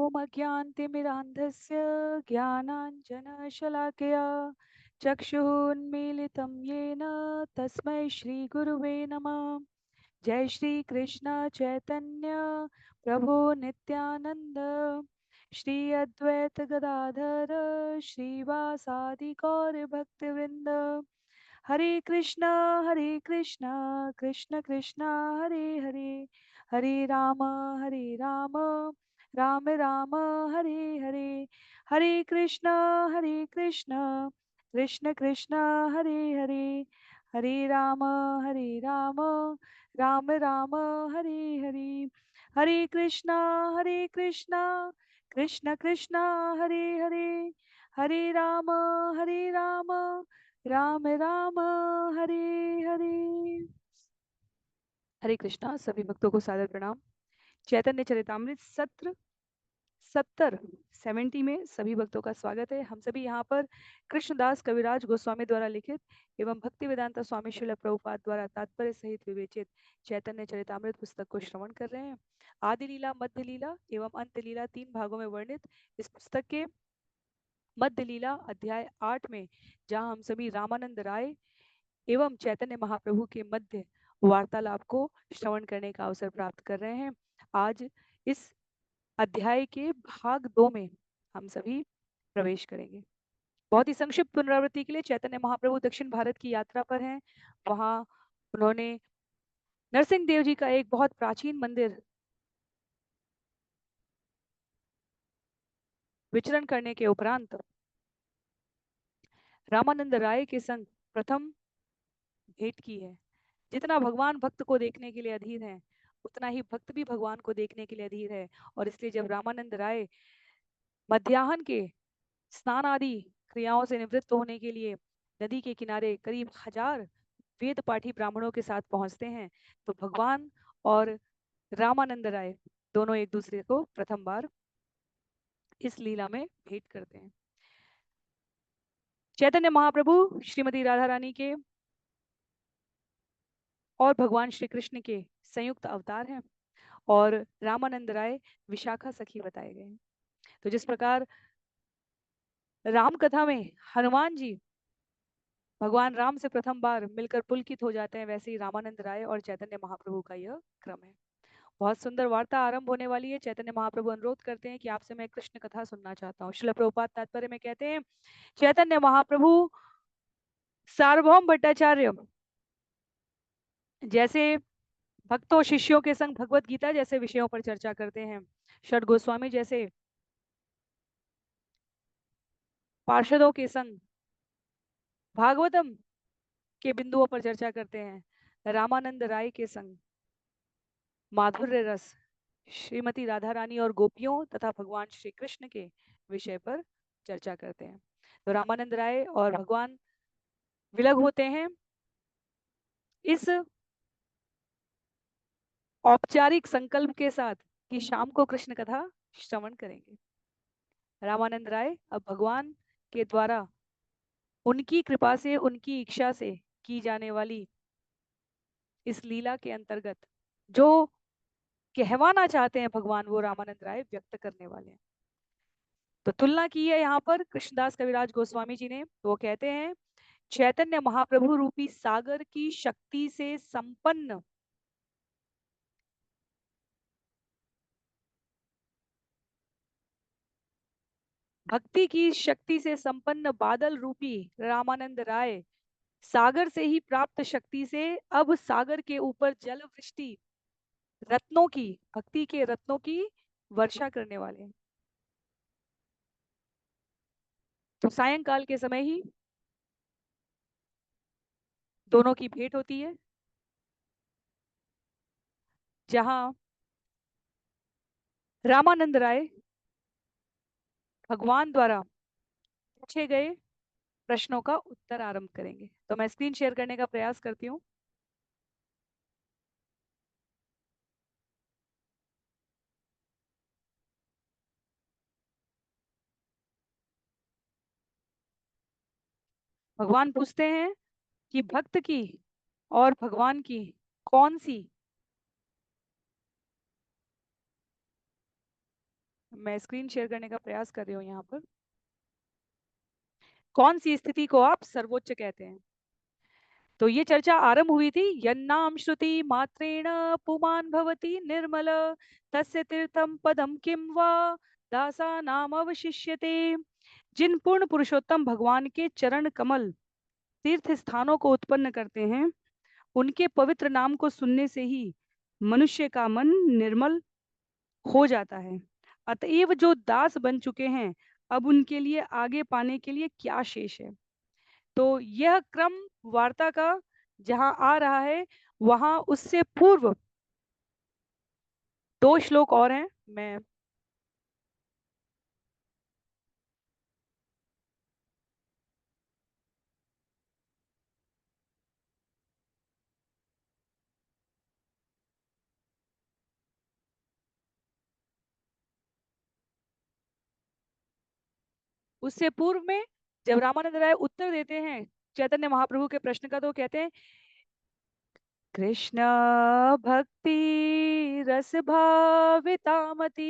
ॐ अज्ञानतिमिरान्धस्य ज्ञानाञ्जनशलाकया चक्षुरुन्मीलितं येन तस्मै श्रीगुरुवे नमः। जय श्री कृष्ण चैतन्य प्रभु नित्यानंद श्री अद्वैत गदाधर श्रीवासादि गौर भक्तवृंद। हरे कृष्णा कृष्ण कृष्णा हरे हरे, हरे राम राम राम हरे हरे, हरे कृष्णा कृष्ण कृष्ण हरे हरे, हरे राम राम राम हरे हरे, हरे कृष्णा कृष्ण कृष्ण हरे हरे, हरे राम राम राम हरे हरे। हरे कृष्णा। सभी भक्तों को सादर प्रणाम। चैतन्य चरितामृत सत्र 70 में सभी भक्तों का स्वागत है। हम सभी यहाँ पर कृष्णदास कविराज गोस्वामी द्वारा लिखित एवं भक्ति वेदांता स्वामी श्रील प्रभुपाद द्वारा तात्पर्य सहित विवेचित चैतन्य चरितामृत पुस्तक को श्रवण कर रहे हैं। आदि लीला, मध्य लीला एवं अंत लीला 3 भागों में वर्णित इस पुस्तक के मध्य लीला अध्याय 8 में, जहाँ हम सभी रामानंद राय एवं चैतन्य महाप्रभु के मध्य वार्तालाप को श्रवण करने का अवसर प्राप्त कर रहे हैं। आज इस अध्याय के भाग 2 में हम सभी प्रवेश करेंगे। बहुत ही संक्षिप्त पुनरावृत्ति के लिए, चैतन्य महाप्रभु दक्षिण भारत की यात्रा पर हैं। वहां उन्होंने नरसिंह देव जी का एक बहुत प्राचीन मंदिर विचरण करने के उपरांत रामानंद राय के संग प्रथम भेंट की है। जितना भगवान भक्त को देखने के लिए अधीर है, उतना ही भक्त भी भगवान को देखने के लिए अधीर है। और इसलिए जब रामानंद राय मध्याह्न के स्नान आदि क्रियाओं से निवृत्त होने के लिए नदी के किनारे करीब 1000 वेद पाठी ब्राह्मणों के साथ पहुंचते हैं, तो भगवान और रामानंद राय दोनों एक दूसरे को प्रथम बार इस लीला में भेंट करते हैं। चैतन्य महाप्रभु श्रीमती राधा रानी के और भगवान श्री कृष्ण के संयुक्त अवतार हैं और रामानंद राय विशाखा सखी बताए गए हैं। तो जिस प्रकार राम कथा में हनुमान जी भगवान राम से प्रथम बार मिलकर पुलकित हो जाते हैं, वैसे ही रामानंद राय और चैतन्य महाप्रभु का यह क्रम है। बहुत सुंदर वार्ता आरंभ होने वाली है। चैतन्य महाप्रभु अनुरोध करते हैं कि आपसे मैं कृष्ण कथा सुनना चाहता हूँ। श्रील प्रभुपाद तात्पर्य में कहते हैं, चैतन्य महाप्रभु सार्वभौम भट्टाचार्य जैसे भक्तों शिष्यों के संग भगवत गीता जैसे विषयों पर चर्चा करते हैं। षड गोस्वामी जैसे पार्षदों के संग भागवतम के बिंदुओं पर चर्चा करते हैं। रामानंद राय के संग माधुर्य रस, श्रीमती राधा रानी और गोपियों तथा भगवान श्री कृष्ण के विषय पर चर्चा करते हैं। तो रामानंद राय और भगवान विलग होते हैं। इस औपचारिक संकल्प के साथ कि शाम को कृष्ण कथा श्रवण करेंगे। रामानंद राय अब भगवान के द्वारा उनकी कृपा से, उनकी इच्छा से की जाने वाली इस लीला के अंतर्गत जो कहवाना चाहते हैं भगवान, वो रामानंद राय व्यक्त करने वाले हैं। तो तुलना की है यहाँ पर कृष्णदास कविराज गोस्वामी जी ने। वो कहते हैं, चैतन्य महाप्रभु रूपी सागर की शक्ति से संपन्न भक्ति की शक्ति से संपन्न बादल रूपी रामानंद राय सागर से ही प्राप्त शक्ति से अब सागर के ऊपर जल वृष्टि रत्नों की, भक्ति के रत्नों की वर्षा करने वाले हैं। तो सायंकाल के समय ही दोनों की भेंट होती है, जहां रामानंद राय भगवान द्वारा पूछे गए प्रश्नों का उत्तर आरंभ करेंगे। तो मैं स्क्रीन शेयर करने का प्रयास करती हूँ। भगवान पूछते हैं कि भक्त की और भगवान की कौन सी मैं स्क्रीन शेयर करने का प्रयास कर रही हूँ यहाँ पर। कौन सी स्थिति को आप सर्वोच्च कहते हैं? तो ये चर्चा आरंभ हुई थी, यन्नाम श्रुति मात्रेण पुमान् भवति निर्मल तस्य तीर्थम पदम किम वा दासा नाम अवशिष्यते। जिन पूर्ण पुरुषोत्तम भगवान के चरण कमल तीर्थ स्थानों को उत्पन्न करते हैं, उनके पवित्र नाम को सुनने से ही मनुष्य का मन निर्मल हो जाता है। अतएव जो दास बन चुके हैं, अब उनके लिए आगे पाने के लिए क्या शेष है? तो यह क्रम वार्ता का जहां आ रहा है, वहां उससे पूर्व दो श्लोक और हैं। मैं उससे पूर्व में जब रामानंद राय उत्तर देते हैं चैतन्य महाप्रभु के प्रश्न का, तो कहते हैं, कृष्ण भक्ति रस भावितामति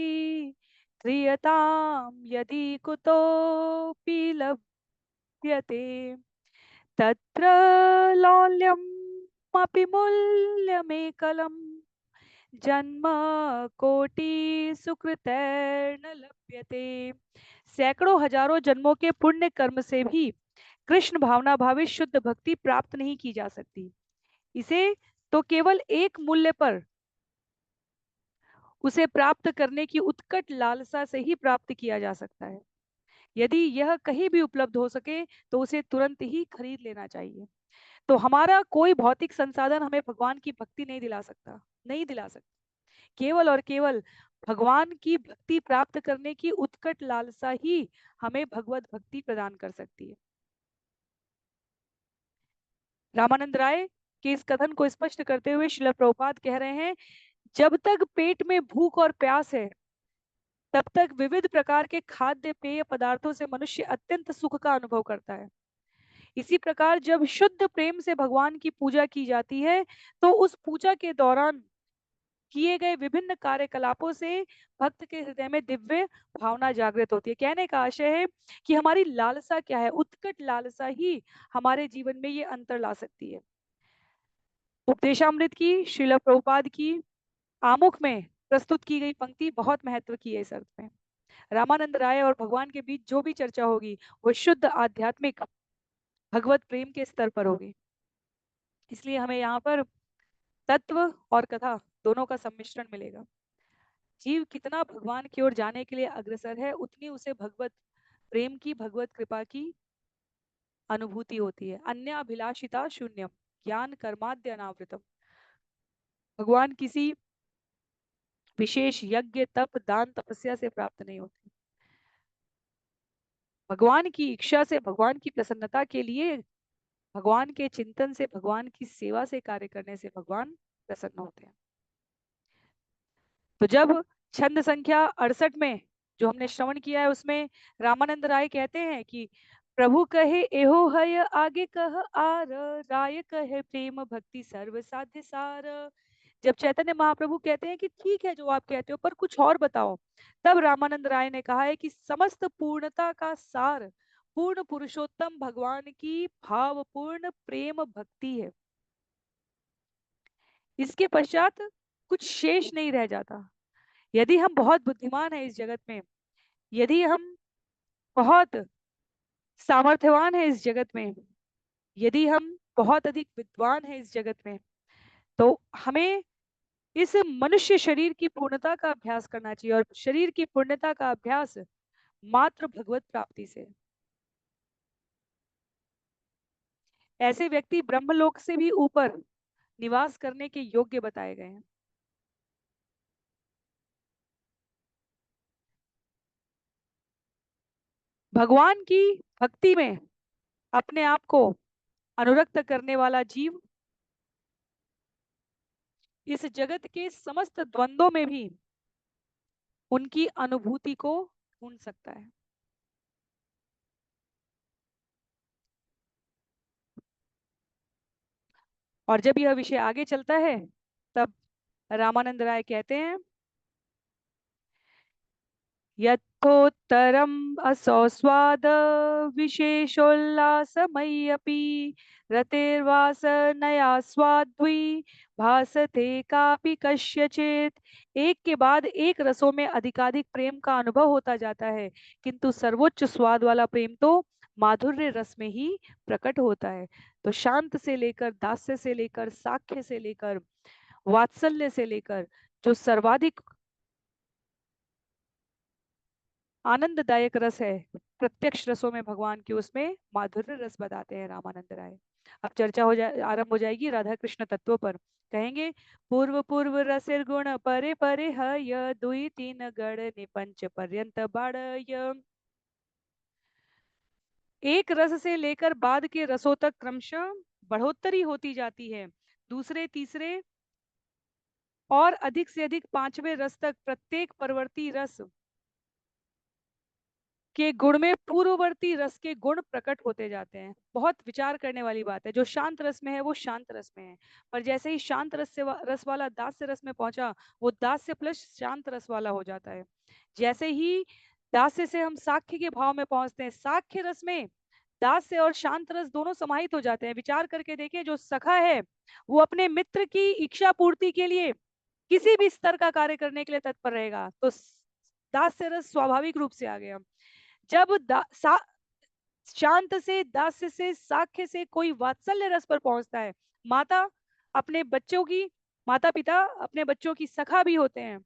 क्रियताम यदि कुतोऽपि लभ्यते तत्र लौल्यमपि मूल्यमेकलम् जन्म कोटि सुकृतैर्न लभ्यते। सैकड़ों हजारों जन्मों के पुण्य कर्म से भी कृष्ण भावना भावित शुद्ध भक्ति प्राप्त नहीं की जा सकती। इसे तो केवल एक मूल्य पर उसे प्राप्त करने की उत्कट लालसा से ही प्राप्त किया जा सकता है। यदि यह कहीं भी उपलब्ध हो सके तो उसे तुरंत ही खरीद लेना चाहिए। तो हमारा कोई भौतिक संसाधन हमें भगवान की भक्ति नहीं दिला सकता, नहीं दिला सकता। केवल और केवल भगवान की भक्ति प्राप्त करने की उत्कट लालसा ही हमें भगवत भक्ति प्रदान कर सकती है। रामानंद राय के इस कथन को स्पष्ट करते हुए श्रील प्रभुपाद कह रहे हैं, जब तक पेट में भूख और प्यास है, तब तक विविध प्रकार के खाद्य पेय पदार्थों से मनुष्य अत्यंत सुख का अनुभव करता है। इसी प्रकार जब शुद्ध प्रेम से भगवान की पूजा की जाती है, तो उस पूजा के दौरान किए गए विभिन्न कार्यकलापों से भक्त के हृदय में दिव्य भावना जागृत होती है। कहने का आशय है कि हमारी लालसा क्या है, उत्कट लालसा ही हमारे जीवन में ये अंतर ला सकती है। उपदेशामृत की श्रील प्रभुपाद की आमुख में प्रस्तुत की गई पंक्ति बहुत महत्व की है इस अर्थ में। रामानंद राय और भगवान के बीच जो भी चर्चा होगी, वो शुद्ध आध्यात्मिक भगवत प्रेम के स्तर पर होगी। इसलिए हमें यहाँ पर तत्व और कथा दोनों का सम्मिश्रण मिलेगा। जीव कितना भगवान की ओर जाने के लिए अग्रसर है, उतनी उसे भगवत प्रेम की, भगवत कृपा की अनुभूति होती है। अन्य अभिलाषिता शून्यम ज्ञान कर्माद्य अनावृतम। भगवान किसी विशेष यज्ञ तप दान तपस्या से प्राप्त नहीं होते। भगवान की इच्छा से, भगवान की प्रसन्नता के लिए, भगवान के चिंतन से, भगवान की सेवा से, कार्य करने से भगवान प्रसन्न होते हैं। तो जब छंद संख्या 68 में जो हमने श्रवण किया है, उसमें रामानंद राय कहते हैं कि प्रभु कहे एहो हय आगे कह आर, राय कहे प्रेम भक्ति सर्व साध्य सार। जब चैतन्य महाप्रभु कहते हैं कि ठीक है जो आप कहते हो, पर कुछ और बताओ, तब रामानंद राय ने कहा है कि समस्त पूर्णता का सार पूर्ण पुरुषोत्तम भगवान की भावपूर्ण प्रेम भक्ति है। इसके पश्चात कुछ शेष नहीं रह जाता। यदि हम बहुत बुद्धिमान हैं इस जगत में, यदि हम बहुत सामर्थ्यवान हैं इस जगत में, यदि हम बहुत अधिक विद्वान हैं इस जगत में, तो हमें इस मनुष्य शरीर की पूर्णता का अभ्यास करना चाहिए। और शरीर की पूर्णता का अभ्यास मात्र भगवत प्राप्ति से। ऐसे व्यक्ति ब्रह्मलोक से भी ऊपर निवास करने के योग्य बताए गए हैं। भगवान की भक्ति में अपने आप को अनुरक्त करने वाला जीव इस जगत के समस्त द्वंद्वों में भी उनकी अनुभूति को ढूंढ सकता है। और जब यह विषय आगे चलता है, तब रामानंद राय कहते हैं, यथोत्तरम् असौ स्वाद विशेषोल्लासमय्यपि रतेर्वासनया स्वाद्वी भासते कापि कस्यचित्। एक के बाद एक रसों में अधिकाधिक प्रेम का अनुभव होता जाता है, किंतु सर्वोच्च स्वाद वाला प्रेम तो माधुर्य रस में ही प्रकट होता है। तो शांत से लेकर दास्य से लेकर साख्य से लेकर वात्सल्य से लेकर जो सर्वाधिक आनंददायक रस है, प्रत्यक्ष रसों में भगवान की, उसमें माधुर्य रस बताते हैं रामानंद राय। अब चर्चा हो जाए, आरंभ हो जाएगी राधा कृष्ण तत्वों पर। कहेंगे पूर्व पूर्व रसिर गुण परे परे हय दुई तीन गण निपंच पर्यंत बाड़य। एक रस से लेकर बाद के रसों तक क्रमशः बढ़ोतरी होती जाती है। दूसरे तीसरे और अधिक से अधिक पांचवें रस तक प्रत्येक परवर्ती रस के गुण में पूर्ववर्ती रस के गुण प्रकट होते जाते हैं। बहुत विचार करने वाली बात है। जो शांत रस में है वो शांत रस में है, पर जैसे ही शांत रस से रस वाला दास्य रस में पहुंचा, वो दास्य प्लस शांत रस वाला हो जाता है। जैसे ही दास्य से हम साख्य के भाव में पहुंचते हैं, साख्य रस में दास्य और शांत रस दोनों समाहित हो जाते हैं। विचार करके देखें, जो सखा है वो अपने मित्र की इच्छा पूर्ति के लिए किसी भी स्तर का कार्य करने के लिए तत्पर रहेगा, तो दास्य रस स्वाभाविक रूप से आ गया। जब शांत से दास्य से साख्य से कोई वात्सल्य रस पर पहुंचता है, माता अपने बच्चों की, माता पिता अपने बच्चों की सखा भी होते हैं,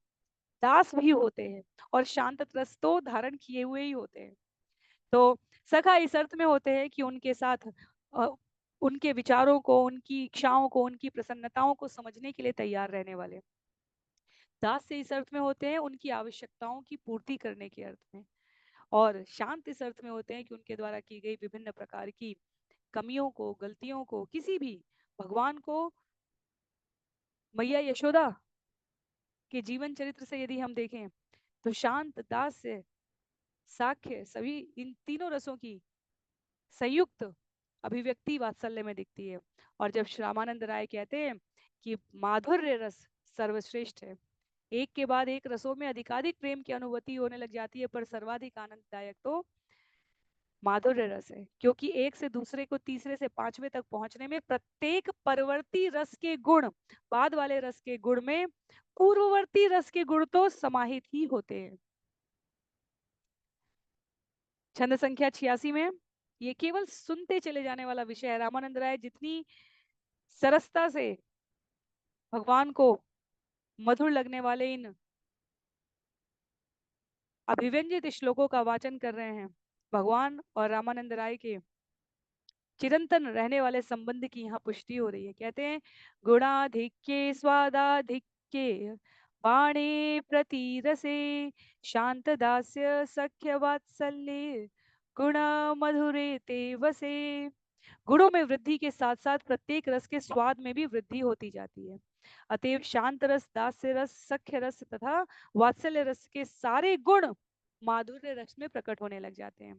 दास भी होते हैं, और शांत रस तो धारण किए हुए ही होते हैं। तो सखा इस अर्थ में होते हैं कि उनके साथ अ, उनके विचारों को, उनकी इच्छाओं को, उनकी प्रसन्नताओं को समझने के लिए तैयार रहने वाले। दास से इस अर्थ में होते हैं उनकी आवश्यकताओं की पूर्ति करने के अर्थ में। और शांत इस अर्थ में होते हैं कि उनके द्वारा की गई विभिन्न प्रकार की कमियों को, गलतियों को, किसी भी, भगवान को मैया यशोदा के जीवन चरित्र से यदि हम देखें, तो शांत, दास्य, साख्य, सभी इन तीनों रसों की संयुक्त अभिव्यक्ति वात्सल्य में दिखती है। और जब श्यामानंद राय कहते हैं कि माधुर्य रस सर्वश्रेष्ठ है, एक के बाद एक रसों में अधिकाधिक प्रेम की अनुभूति होने लग जाती है, पर सर्वाधिक आनंददायक तो माधुर्य रस है, क्योंकि एक से दूसरे को, तीसरे से पांचवें तक पहुंचने में प्रत्येक परवर्ती रस के गुण, बाद वाले रस के गुण में पूर्ववर्ती रस के गुण तो समाहित ही होते हैं। छंद संख्या 86 में ये केवल सुनते चले जाने वाला विषय है। रामानंद राय जितनी सरसता से भगवान को मधुर लगने वाले इन अभिव्यंजित श्लोकों का वाचन कर रहे हैं, भगवान और रामानंद राय के चिरंतन रहने वाले संबंध की यहाँ पुष्टि हो रही है। कहते हैं गुणाधिक्ये स्वादाधिक्ये बाणे प्रतिरसे शांत दास्य सख्य वात्सल्ये गुण मधुरे ते वसे। गुणों में वृद्धि के साथ साथ प्रत्येक रस के स्वाद में भी वृद्धि होती जाती है। अतएव शांत रस, दास्य रस, सख्य रस तथा वात्सल्य रस के सारे गुण माधुर्य रस में प्रकट होने लग जाते हैं।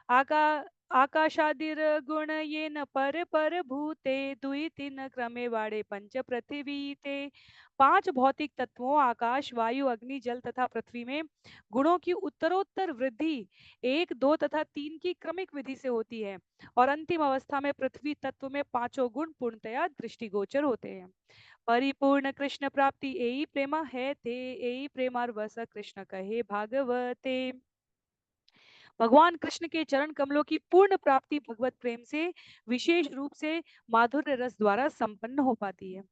आका आकाशादिर गुण ये न पर पर भूते दुई तीन क्रमे वाड़े पंच पृथ्वी ते। पांच भौतिक तत्वों आकाश, वायु, अग्नि, जल तथा पृथ्वी में गुणों की उत्तरोत्तर वृद्धि एक, दो तथा तीन की क्रमिक विधि से होती है, और अंतिम अवस्था में पृथ्वी तत्व में पांचों गुण पूर्णतया दृष्टिगोचर होते हैं। परिपूर्ण कृष्ण प्राप्ति यही प्रेमा है थे, यही प्रेमार वस कृष्ण कहे भागवते। भगवान कृष्ण के चरण कमलों की पूर्ण प्राप्ति भगवत प्रेम से, विशेष रूप से माधुर्य रस द्वारा संपन्न हो पाती है।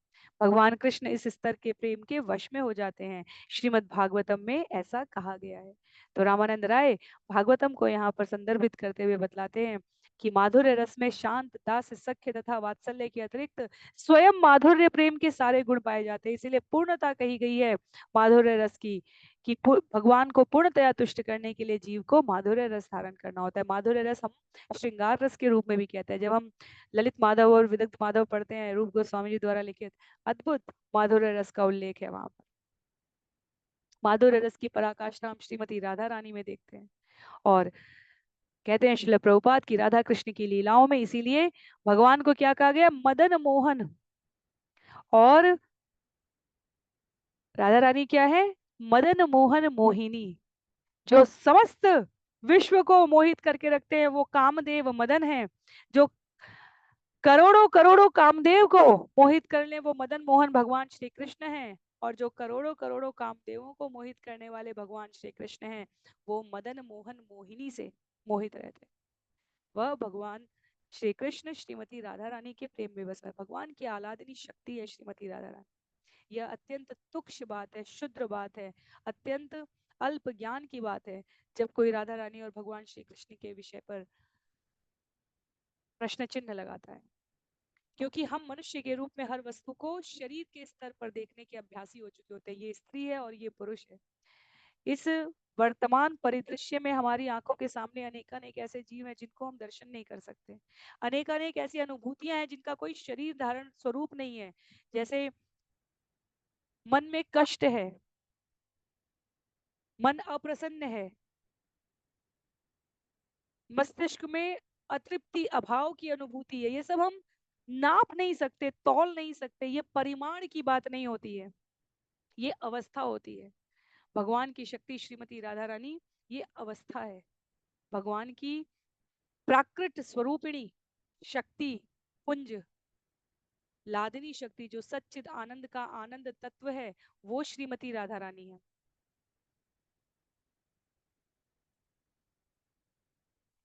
भगवान कृष्ण इस स्तर के प्रेम के वश में हो जाते हैं। श्रीमद् भागवतम में ऐसा कहा गया है। तो रामानंद राय भागवतम को यहाँ पर संदर्भित करते हुए बतलाते हैं कि माधुर्य रस में शांत, दास, सख्य तथा वात्सल्य के अतिरिक्त स्वयं माधुर्य प्रेम के सारे गुण पाए जाते हैं। इसीलिए पूर्णता कही गई है माधुर्य रस की, कि भगवान को पूर्णतया तुष्ट करने के लिए जीव को माधुर्य रस धारण करना होता है। माधुर्य रस हम श्रृंगार रस के रूप में भी कहते हैं। जब हम ललित माधव और विदग्ध माधव पढ़ते हैं, रूप गोस्वामी जी द्वारा लिखित अद्भुत माधुर्य रस का उल्लेख है वहां पर। माधुर्य रस की पराकाष्ठा हम श्रीमती राधा रानी में देखते हैं। और कहते हैं श्रील प्रभुपाद की राधा कृष्ण की लीलाओं में इसीलिए भगवान को क्या कहा गया, मदन मोहन, और राधा रानी क्या है, मदन मोहन मोहिनी। जो समस्त विश्व को मोहित करके रखते हैं वो कामदेव मदन है। जो करोड़ों करोड़ों कामदेव को मोहित कर ले वो मदन मोहन भगवान श्री कृष्ण हैं। और जो करोड़ों करोड़ों कामदेवों को मोहित करने वाले भगवान श्री कृष्ण हैं वो मदन मोहन मोहिनी से मोहित रहते हैं। वह भगवान श्री कृष्ण श्रीमती राधा रानी के प्रेम में बस है। भगवान की आह्लादनी शक्ति है श्रीमती राधा रानी। यह अत्यंत तुक्ष बात है, शुद्र बात है, अत्यंत अल्प ज्ञान की बात है जब कोई राधा रानी और भगवान श्री कृष्ण के विषय पर प्रश्न चिन्ह लगाता है। क्योंकि हम मनुष्य के रूप में हर वस्तु को शरीर के स्तर पर देखने के अभ्यासी हो चुके होते हैं। ये स्त्री है और ये पुरुष है। इस वर्तमान परिदृश्य में हमारी आंखों के सामने अनेकानेक ऐसे जीव हैं जिनको हम दर्शन नहीं कर सकते। अनेकानेक ऐसी अनुभूतियां हैं जिनका कोई शरीर धारण स्वरूप नहीं है। जैसे मन में कष्ट है, मन अप्रसन्न है, मस्तिष्क में अतृप्ति अभाव की अनुभूति है। ये सब हम नाप नहीं सकते, तौल नहीं सकते। ये परिमाण की बात नहीं होती है, ये अवस्था होती है। भगवान की शक्ति श्रीमती राधा रानी ये अवस्था है। भगवान की प्राकृत स्वरूपिणी शक्ति पुंज लादिनी शक्ति जो सच्चिद आनंद का आनंद तत्व है वो श्रीमती राधा रानी है।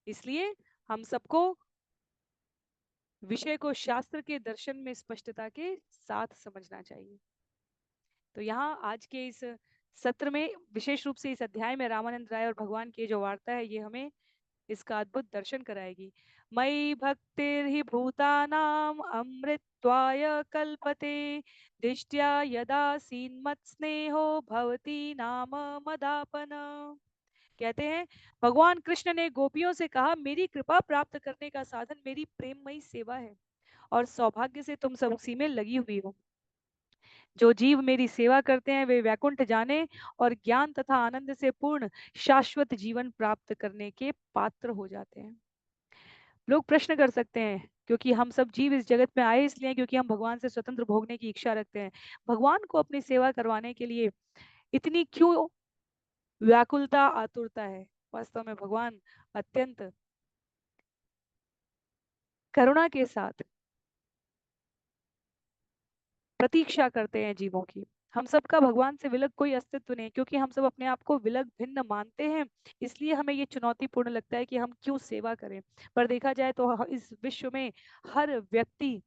इसलिए हम सबको विषय को शास्त्र के दर्शन में स्पष्टता के साथ समझना चाहिए। तो यहाँ आज के इस सत्र में विशेष रूप से इस अध्याय में रामानंद राय और भगवान की जो वार्ता है ये हमें इसका अद्भुत दर्शन कराएगी। मयि भक्तिर्हि भूतानाम अमृत्वाय कल्पते दृष्टया यदा सीन्मत् स्नेहो भवती नाम मदापन। कहते हैं भगवान कृष्ण ने गोपियों से कहा मेरी कृपा प्राप्त करने का साधन मेरी प्रेममयी सेवा है और सौभाग्य से तुम सब उसी में लगी हुई हो। जो जीव मेरी सेवा करते हैं वे वैकुंठ जाने और ज्ञान तथा आनंद से पूर्ण शाश्वत जीवन प्राप्त करने के पात्र हो जाते हैं। लोग प्रश्न कर सकते हैं क्योंकि हम सब जीव इस जगत में आए इसलिए क्योंकि हम भगवान से स्वतंत्र भोगने की इच्छा रखते हैं। भगवान को अपनी सेवा करवाने के लिए इतनी क्यों व्याकुलता आतुरता है? वास्तव में भगवान अत्यंत करुणा के साथ प्रतीक्षा करते हैं जीवों की। हम सबका भगवान से विलग कोई अस्तित्व नहीं क्योंकि हम सब अपने आप को विलग भिन्न मानते हैं। इसलिए हमें ये चुनौतीपूर्ण लगता है कि हम क्यों सेवा करें। पर देखा जाए तो इस विश्व में हर व्यक्ति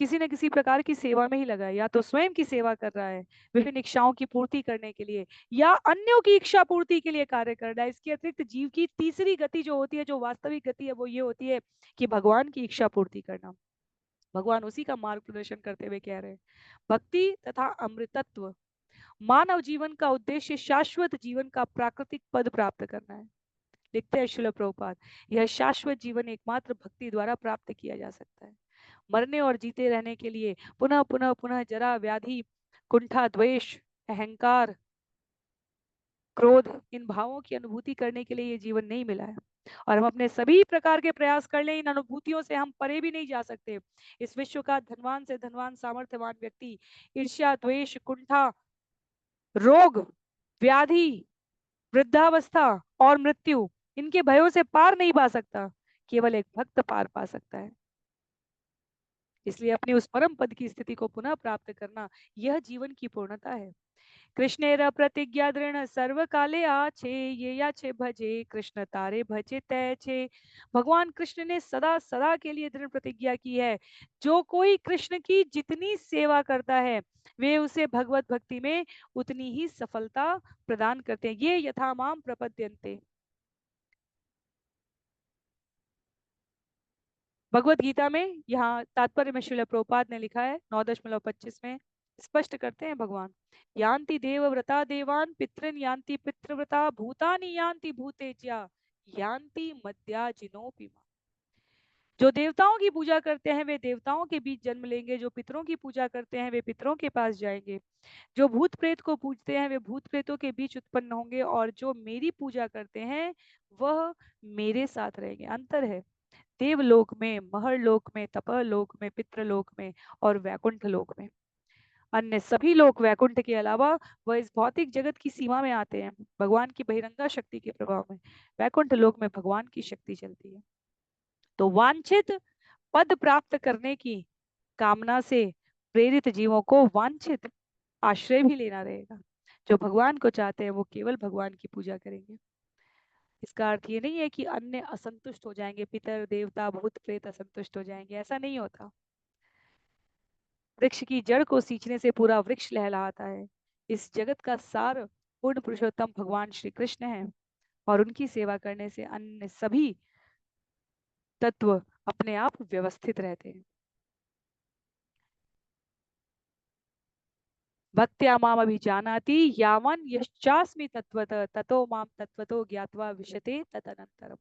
किसी न किसी प्रकार की सेवा में ही लगा है। या तो स्वयं की सेवा कर रहा है विभिन्न इच्छाओं की पूर्ति करने के लिए या अन्यों की इच्छा पूर्ति के लिए कार्य कर रहा है। इसके अतिरिक्त जीव की तीसरी गति जो होती है, जो वास्तविक गति है, वो ये होती है कि भगवान की इच्छा पूर्ति करना। भगवान उसी का मार्ग प्रदर्शन करते हुए कह रहे हैं भक्ति तथा अमृतत्व मानव जीवन का उद्देश्य शाश्वत जीवन का प्राकृतिक पद प्राप्त करना है। लिखते हैं श्रील प्रभुपाद यह शाश्वत जीवन एकमात्र भक्ति द्वारा प्राप्त किया जा सकता है। मरने और जीते रहने के लिए पुनः पुनः पुनः जरा व्याधि कुंठा द्वेष अहंकार क्रोध इन भावों की अनुभूति करने के लिए ये जीवन नहीं मिला है। और हम अपने सभी प्रकार के प्रयास कर लें इन अनुभूतियों से हम परे भी नहीं जा सकते। इस विश्व का धनवान से धनवान सामर्थ्यवान व्यक्ति ईर्ष्या द्वेष कुंठा रोग व्याधि वृद्धावस्था और मृत्यु इनके भयों से पार नहीं पा सकता। केवल एक भक्त पार पा सकता है। इसलिए अपनी उस परम पद की स्थिति को पुनः प्राप्त करना यह जीवन की पूर्णता है। कृष्णेर प्रतिज्ञा दृढ़ सर्व काले आछे ये याचे भजे कृष्ण तारे भजे तैछे। भगवान कृष्ण ने सदा सदा के लिए दृढ़ प्रतिज्ञा की है। जो कोई कृष्ण की जितनी सेवा करता है वे उसे भगवत भक्ति में उतनी ही सफलता प्रदान करते हैं। ये यथामाम प्रपद्यन्ते। भगवत गीता में यहाँ तात्पर्य में श्रील प्रभुपाद ने लिखा है 9.25 में स्पष्ट करते हैं भगवान यान्ति देवव्रता देवान पितृन यान्ति पितृव्रता भूतानि यान्ति भूतेज्या यान्ति मद्या जिनोपिमा। जो देवताओं की पूजा करते हैं वे देवताओं के बीच जन्म लेंगे, जो पितरों की पूजा करते हैं वे पितरों के पास जाएंगे, जो भूत प्रेत को पूजते हैं वे भूत प्रेतों के बीच उत्पन्न होंगे और जो मेरी पूजा करते हैं वह मेरे साथ रहेंगे। अंतर है देवलोक में, महरलोक में, तपलोक में, पितृलोक में और वैकुंठ लोक में। अन्य सभी लोग वैकुंठ के अलावा वह इस भौतिक जगत की सीमा में आते हैं। भगवान की बहिरंगा शक्ति के प्रभाव में वैकुंठ लोक में भगवान की शक्ति चलती है। तो वांछित पद प्राप्त करने की कामना से प्रेरित जीवों को वांछित आश्रय भी लेना रहेगा। जो भगवान को चाहते हैं वो केवल भगवान की पूजा करेंगे। इसका अर्थ ये नहीं है कि अन्य असंतुष्ट हो जाएंगे, पितर देवता भूत प्रेत असंतुष्ट हो जाएंगे, ऐसा नहीं होता। वृक्ष की जड़ को सींचने से पूरा वृक्ष लहलहाता है। इस जगत का सार पूर्ण पुरुषोत्तम भगवान श्री कृष्ण है और उनकी सेवा करने से अन्य सभी तत्व अपने आप व्यवस्थित रहते हैं। भक्त्या माम अभिजानाति यावन यश्चास्मि तत्वतः ततो माम तत्वतो ज्ञात्वा विशते तदनंतरम।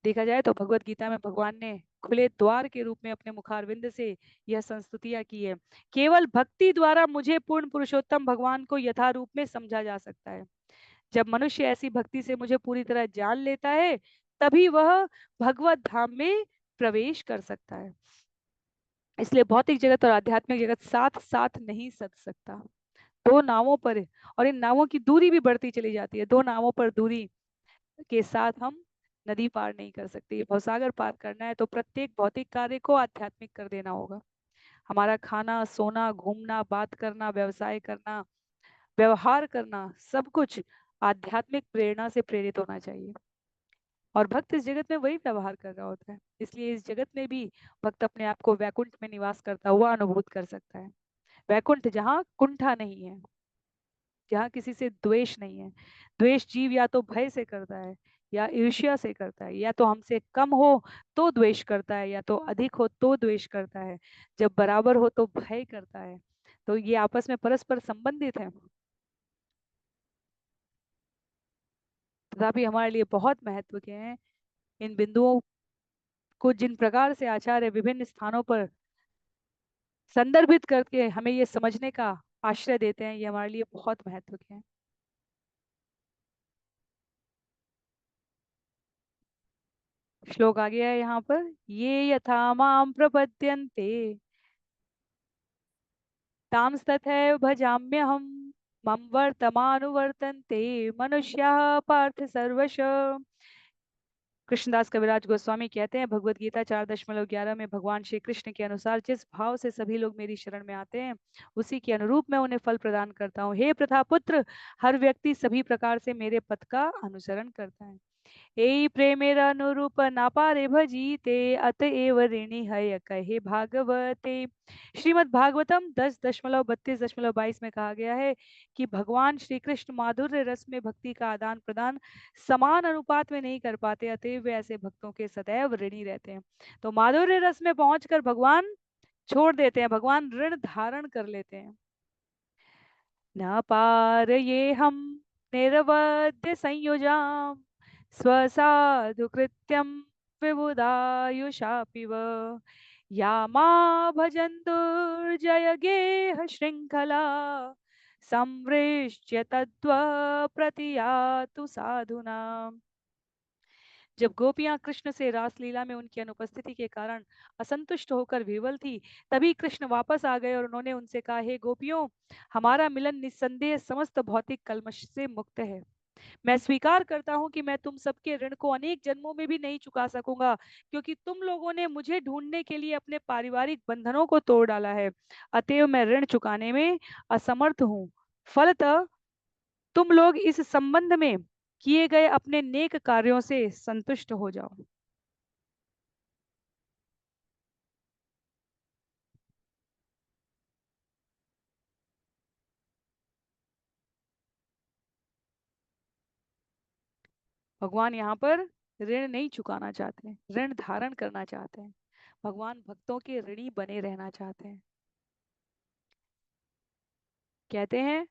देखा जाए तो भगवत गीता में भगवान ने खुले द्वार के रूप में अपने मुखारविंद से यह संस्तुतियां की है। केवल भक्ति द्वारा मुझे पूर्ण पुरुषोत्तम भगवान को यथा रूप में समझा जा सकता है। जब मनुष्य ऐसी भक्ति से मुझे पूरी तरह जान लेता है तभी वह भगवत धाम में प्रवेश कर सकता है। इसलिए भौतिक जगत और आध्यात्मिक जगत साथ साथ नहीं सद सकता। दो नावों पर है, और इन नावों की दूरी भी बढ़ती चली जाती है। दो नावों पर दूरी के साथ हम नदी पार नहीं कर सकते। भवसागर पार करना है तो प्रत्येक भौतिक कार्य को आध्यात्मिक कर देना होगा। हमारा खाना, सोना, घूमना, बात करना, व्यवसाय करना, व्यवहार करना, सब कुछ आध्यात्मिक प्रेरणा से प्रेरित होना चाहिए। और भक्त इस जगत में वही व्यवहार कर रहा होता है। इसलिए इस जगत में भी भक्त अपने आप को वैकुंठ में निवास करता हुआ अनुभूत कर सकता है। वैकुंठ जहाँ कुंठा नहीं है, जहाँ किसी से द्वेष नहीं है। द्वेष जीव या तो भय से करता है या ईर्ष्या से करता है, या तो हमसे कम हो तो द्वेष करता है, या तो अधिक हो तो द्वेष करता है, जब बराबर हो तो भय करता है। तो ये आपस में परस्पर संबंधित है। तथापि हमारे लिए बहुत महत्व के हैं। इन बिंदुओं को जिन प्रकार से आचार्य विभिन्न स्थानों पर संदर्भित करके हमें ये समझने का आश्रय देते हैं, ये हमारे लिए बहुत महत्व के हैं। श्लोक आ गया है यहाँ पर, ये यथा माम प्रपद्यन्ते तांस्तथैव भजाम्यहम् मम वर्तमानुवर्तन्ते मनुष्याः पार्थ सर्वश। कृष्णदास कविराज गोस्वामी कहते हैं भगवत गीता 4.11 में, भगवान श्री कृष्ण के अनुसार जिस भाव से सभी लोग मेरी शरण में आते हैं उसी के अनुरूप मैं उन्हें फल प्रदान करता हूँ। हे प्रथा पुत्र, हर व्यक्ति सभी प्रकार से मेरे पथ का अनुसरण करता है। एई प्रेमेर अनुरूप नापारे भजीते अतएव ऋणी हय कहे भागवते। श्रीमद् भागवतम 10.32.22 में कहा गया है कि भगवान श्री कृष्ण माधुर्य रस में भक्ति का आदान प्रदान समान अनुपात में नहीं कर पाते, अतएव वे ऐसे भक्तों के सदैव ऋणी रहते हैं। तो माधुर्य रस में पहुंचकर भगवान छोड़ देते हैं, भगवान ऋण धारण कर लेते हैं। न पार ये हम निर्वध्य संयुजाम स्वसाधु कृत्यम विबुधायुषापिव या मा भजन्तुर्जय गेह श्रृंखला संवृश्य तद्व प्रतियातु साधुना। जब गोपियां कृष्ण से रासलीला में उनकी अनुपस्थिति के कारण असंतुष्ट होकर विवल थी, तभी कृष्ण वापस आ गए और उन्होंने उनसे कहा, हे गोपियों, हमारा मिलन निस्संदेह समस्त भौतिक कल्मश से मुक्त है। मैं स्वीकार करता हूँ कि मैं तुम सबके ऋण को अनेक जन्मों में भी नहीं चुका सकूंगा, क्योंकि तुम लोगों ने मुझे ढूंढने के लिए अपने पारिवारिक बंधनों को तोड़ डाला है। अतएव मैं ऋण चुकाने में असमर्थ हूँ। फलतः तुम लोग इस संबंध में किए गए अपने नेक कार्यों से संतुष्ट हो जाओ। भगवान यहाँ पर ऋण नहीं चुकाना चाहते हैं, ऋण धारण करना चाहते हैं। भगवान भक्तों के ऋणी बने रहना चाहते हैं। कहते हैं,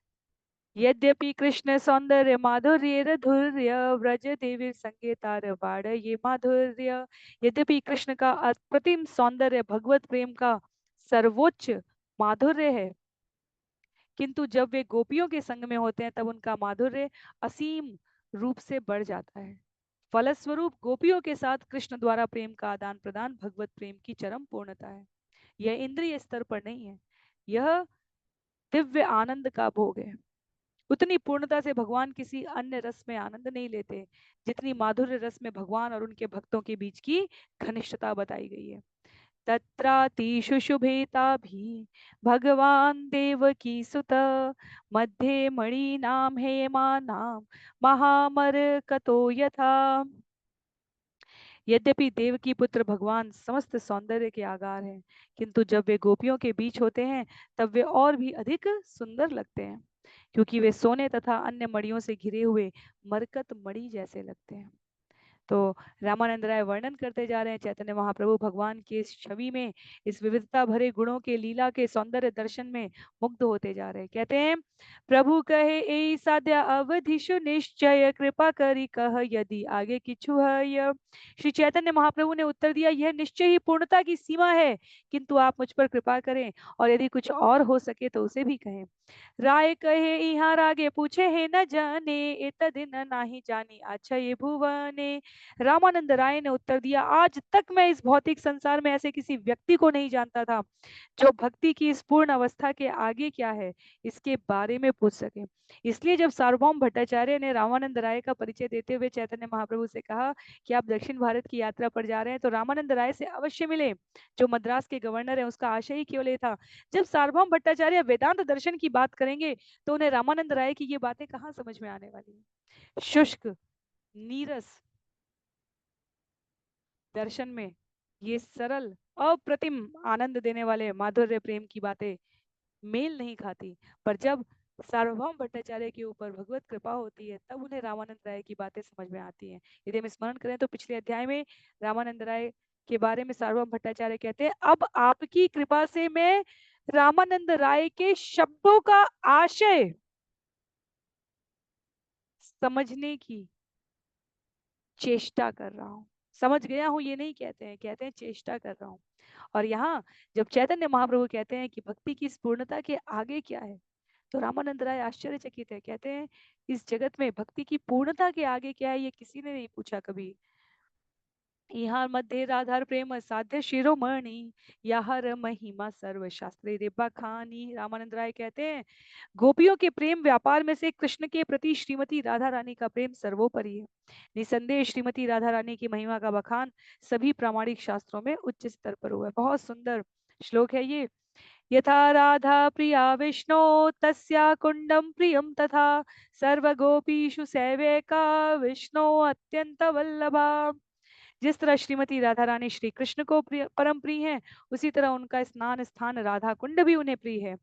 यद्यपि कृष्ण सौंदर्य माधुर्य धुर्य व्रज देवी संगीतार बाड़ ये माधुर्य। यद्यपि कृष्ण का अप्रतिम सौंदर्य भगवत प्रेम का सर्वोच्च माधुर्य है, किंतु जब वे गोपियों के संग में होते हैं तब उनका माधुर्य असीम रूप से बढ़ जाता है। फलस्वरूप गोपियों के साथ कृष्ण द्वारा प्रेम का आदान प्रदान भगवत प्रेम की चरम पूर्णता है। यह इंद्रिय स्तर पर नहीं है। यह दिव्य आनंद का भोग है। उतनी पूर्णता से भगवान किसी अन्य रस में आनंद नहीं लेते जितनी माधुर्य रस में भगवान और उनके भक्तों के बीच की घनिष्ठता बताई गई है। तत्रातिशु शुभेता भी भगवान देवकी सुत मध्ये मणि नाम हेमा नाम महामर कतो यथा। यद्यपि देवकी पुत्र भगवान समस्त सौंदर्य के आगार हैं, किंतु जब वे गोपियों के बीच होते हैं तब वे और भी अधिक सुंदर लगते हैं, क्योंकि वे सोने तथा अन्य मणियों से घिरे हुए मरकत मणि जैसे लगते हैं। तो रामानंद राय वर्णन करते जा रहे हैं चैतन्य महाप्रभु भगवान की इस छवि में, इस विविधता भरे गुणों के लीला के सौंदर्य दर्शन में मुग्ध होते जा रहे हैं। कहते हैं, प्रभु कहे ए साध्या अवधिशु निश्चय कृपा करी कह यदि आगे किछु है। श्री चैतन्य महाप्रभु ने उत्तर दिया, यह निश्चय ही पूर्णता की सीमा है, किंतु आप मुझ पर कृपा करें और यदि कुछ और हो सके तो उसे भी कहें। राय कहे इहार आगे पूछे है न जाने एत दिन नाही जानी अच्छा ये भुवने। रामानंद राय ने उत्तर दिया, आज तक मैं इस भौतिक संसार में ऐसे किसी व्यक्ति को नहीं जानता था जो भक्ति की इस पूर्ण अवस्था के आगे क्या है इसके बारे में पूछ सके। इसलिए जब सार्वभौम भट्टाचार्य ने रामानंद राय का परिचय देते हुए चैतन्य महाप्रभु से कहा कि आप दक्षिण भारत की यात्रा पर जा रहे हैं तो रामानंद राय से अवश्य मिले, जो मद्रास के गवर्नर है। उसका आशय ही केवल ये था, जब सार्वभौम भट्टाचार्य वेदांत दर्शन की बात करेंगे तो उन्हें रामानंद राय की ये बातें कहाँ समझ में आने वाली है। शुष्क नीरस दर्शन में ये सरल अप्रतिम आनंद देने वाले माधुर्य प्रेम की बातें मेल नहीं खाती, पर जब सार्वभौम भट्टाचार्य के ऊपर भगवत कृपा होती है तब उन्हें रामानंद राय की बातें समझ में आती हैं। यदि हम स्मरण करें तो पिछले अध्याय में रामानंद राय के बारे में सार्वभौम भट्टाचार्य कहते हैं, अब आपकी कृपा से मैं रामानंद राय के शब्दों का आशय समझने की चेष्टा कर रहा हूँ। समझ गया हूँ ये नहीं कहते हैं, कहते हैं चेष्टा कर रहा हूँ। और यहाँ जब चैतन्य महाप्रभु कहते हैं कि भक्ति की इस पूर्णता के आगे क्या है, तो रामानंद राय आश्चर्यचकित है। कहते हैं, इस जगत में भक्ति की पूर्णता के आगे क्या है ये किसी ने नहीं पूछा कभी। यहाँ मध्य राधार प्रेम साध्य शिरोमणि याहर महिमा सर्व शास्त्री रेबा खानी। रामानंद राय कहते हैं, गोपियों के प्रेम व्यापार में से कृष्ण के प्रति श्रीमती राधा रानी का प्रेम सर्वोपरि है। निसंदेह श्रीमती राधा रानी की महिमा का बखान सभी प्रामाणिक शास्त्रों में उच्च स्तर पर हुआ है। बहुत सुंदर श्लोक है ये। यथा राधा प्रिया विष्णु तस्या कुंडम प्रियम तथा सर्वगोपीषु सेवका विष्णु अत्यंत वल्लभा। जिस तरह श्रीमती राधा रानी श्री कृष्ण को परम प्रिय है, उसी तरह उनका स्नान स्थान राधा कुंड भी उन्हें प्रिय है।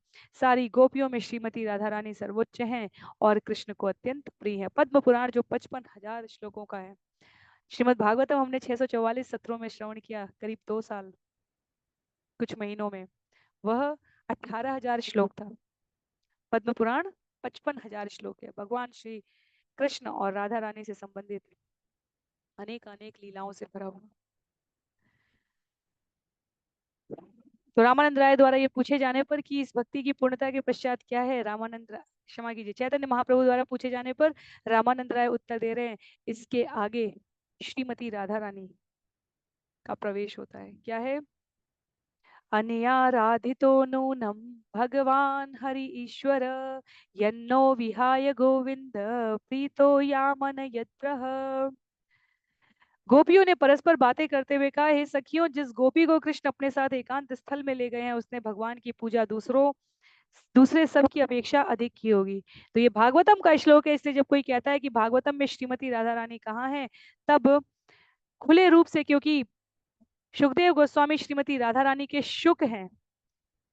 सारी गोपियों में श्रीमती राधा रानी सर्वोच्च हैं और कृष्ण को अत्यंत प्रिय है। पद्म पुराण जो 55,000 श्लोकों का है, श्रीमद् भागवतम हमने 644 सत्रों में श्रवण किया, करीब 2 साल कुछ महीनों में, वह 18,000 श्लोक था। पद्म पुराण 55,000 श्लोक है, भगवान श्री कृष्ण और राधा रानी से संबंधित अनेक अनेक लीलाओं से भरा हुआ। तो रामानंद राय द्वारा ये पूछे जाने पर कि इस भक्ति की पूर्णता के पश्चात क्या है, क्षमा कीजिए, चैतन्य महाप्रभु द्वारा पूछे जाने पर रामानंद राय उत्तर दे रहे हैं, इसके आगे श्रीमती राधा रानी का प्रवेश होता है। क्या है? अनया राधितो नूनम भगवान हरि ईश्वर यन्नो विहाय गोविंद प्रीतो यामन यत्रः। गोपियों ने परस्पर बातें करते हुए कहा, हे सखियों, जिस गोपी को कृष्ण अपने साथ एकांत स्थल में ले गए हैं उसने भगवान की पूजा दूसरे सब की अपेक्षा अधिक की होगी। तो ये भागवतम का श्लोक है, इसलिए जब कोई कहता है कि भागवतम में श्रीमती राधा रानी कहाँ है, तब खुले रूप से, क्योंकि सुखदेव गोस्वामी श्रीमती राधा रानी के शुक हैं,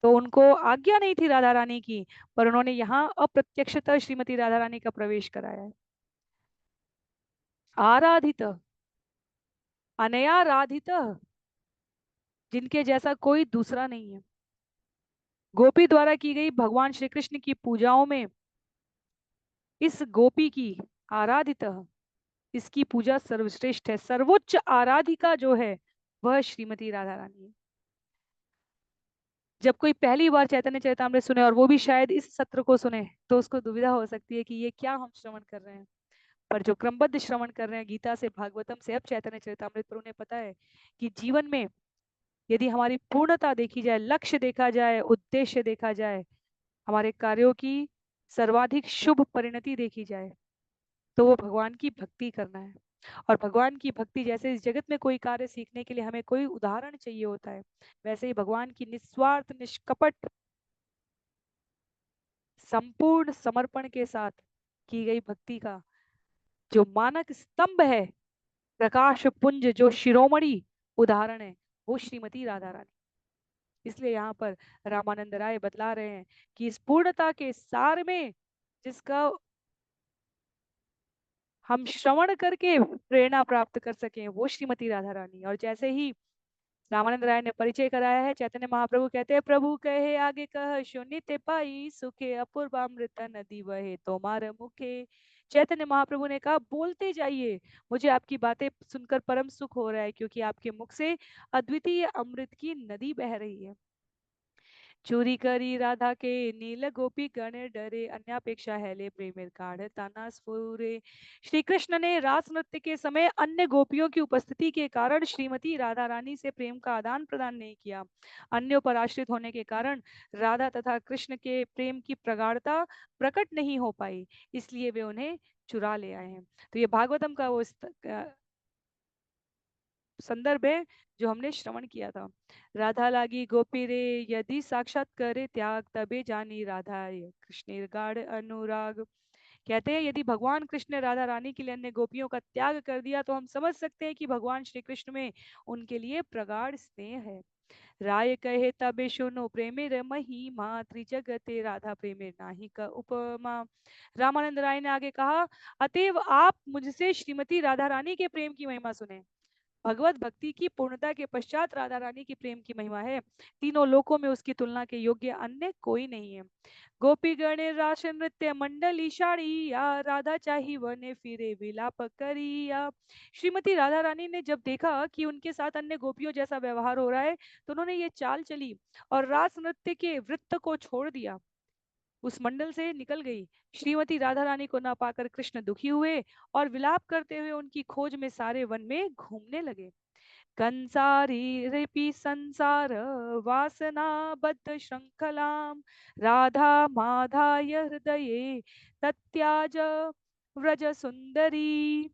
तो उनको आज्ञा नहीं थी राधा रानी की, पर उन्होंने यहाँ अप्रत्यक्षतः श्रीमती राधा रानी का प्रवेश कराया है। आराधित अनया राधित, जिनके जैसा कोई दूसरा नहीं है। गोपी द्वारा की गई भगवान श्री कृष्ण की पूजाओं में इस गोपी की आराधित, इसकी पूजा सर्वश्रेष्ठ है। सर्वोच्च आराधिका जो है वह श्रीमती राधा रानी है। जब कोई पहली बार चैतन्य चरितामृत सुने, और वो भी शायद इस सत्र को सुने, तो उसको दुविधा हो सकती है कि ये क्या हम श्रवण कर रहे हैं। पर जो क्रमबद्ध श्रवण कर रहे हैं गीता से भागवतम से अब चैतन्य चरितामृत पर, उन्हें पता है कि जीवन में यदि हमारी पूर्णता देखी जाए, लक्ष्य देखा जाए, उद्देश्य देखा जाए, हमारे कार्यों की सर्वाधिक शुभ परिणति देखी जाए, तो वो भगवान की भक्ति करना है। और भगवान की भक्ति जैसे इस जगत में कोई कार्य सीखने के लिए हमें कोई उदाहरण चाहिए होता है, वैसे ही भगवान की निस्वार्थ निष्कपट संपूर्ण समर्पण के साथ की गई भक्ति का जो मानक स्तंभ है, प्रकाश पुंज जो शिरोमणि उदाहरण है, वो श्रीमती राधा रानी। इसलिए यहाँ पर रामानंद राय बतला रहे हैं कि इस पूर्णता के सार में जिसका हम श्रवण करके प्रेरणा प्राप्त कर सकें, वो श्रीमती राधा रानी। और जैसे ही रामानंद राय ने परिचय कराया है, चैतन्य महाप्रभु कहते हैं, प्रभु कहे आगे कह सुनिते पाई, सुखे अपूर्वामृत नदी वहे तोमार मुखे। चैतन्य महाप्रभु ने कहा, बोलते जाइए, मुझे आपकी बातें सुनकर परम सुख हो रहा है, क्योंकि आपके मुख से अद्वितीय अमृत की नदी बह रही है। चोरी करी राधा के नील गोपी गण डरे, अन्यापेक्षा हेले प्रेमेर गाढ़ ताना स्फुरे। श्री कृष्ण ने रास नृत्य के समय अन्य गोपियों की उपस्थिति के कारण श्रीमती राधा रानी से प्रेम का आदान प्रदान नहीं किया। अन्यों पर आश्रित होने के कारण राधा तथा कृष्ण के प्रेम की प्रगाढ़ता प्रकट नहीं हो पाई, इसलिए वे उन्हें चुरा ले आए हैं। तो ये भागवतम का वो संदर्भ है जो हमने श्रवण किया था। राधा लागी गोपी रे, यदि साक्षात करे त्याग, तबे जानी राधा रे कृष्ण गाढ़ अनुराग। कहते हैं, यदि भगवान कृष्ण ने राधा रानी के लिए अन्य गोपियों का त्याग कर दिया, तो हम समझ सकते हैं कि भगवान श्री कृष्ण में उनके लिए प्रगाढ़ स्नेह है। राय कहे तबे सुनो, प्रेमे महिमा त्रिजगते, राधा प्रेमे नाही का उपमा। रामानंद राय ने आगे कहा, अतएव आप मुझसे श्रीमती राधा रानी के प्रेम की महिमा सुने। भगवत भक्ति की पूर्णता के पश्चात राधा रानी की प्रेम की महिमा है, तीनों लोकों में उसकी तुलना के योग्य अन्य कोई नहीं है। गोपी गणे रास नृत्य मंडली शाड़िया, राधा चाही वने फिरे विलाप करिया। श्रीमती राधा रानी ने जब देखा कि उनके साथ अन्य गोपियों जैसा व्यवहार हो रहा है, तो उन्होंने ये चाल चली और रास नृत्य के वृत्त को छोड़ दिया, उस मंडल से निकल गई। श्रीमती राधा रानी को न पाकर कृष्ण दुखी हुए और विलाप करते हुए उनकी खोज में सारे वन में घूमने लगे। कंसारी रिपि संसार, वासना बद्ध श्रृंखलाम, राधा माधाय हृदये तत्याज व्रज सुंदरी।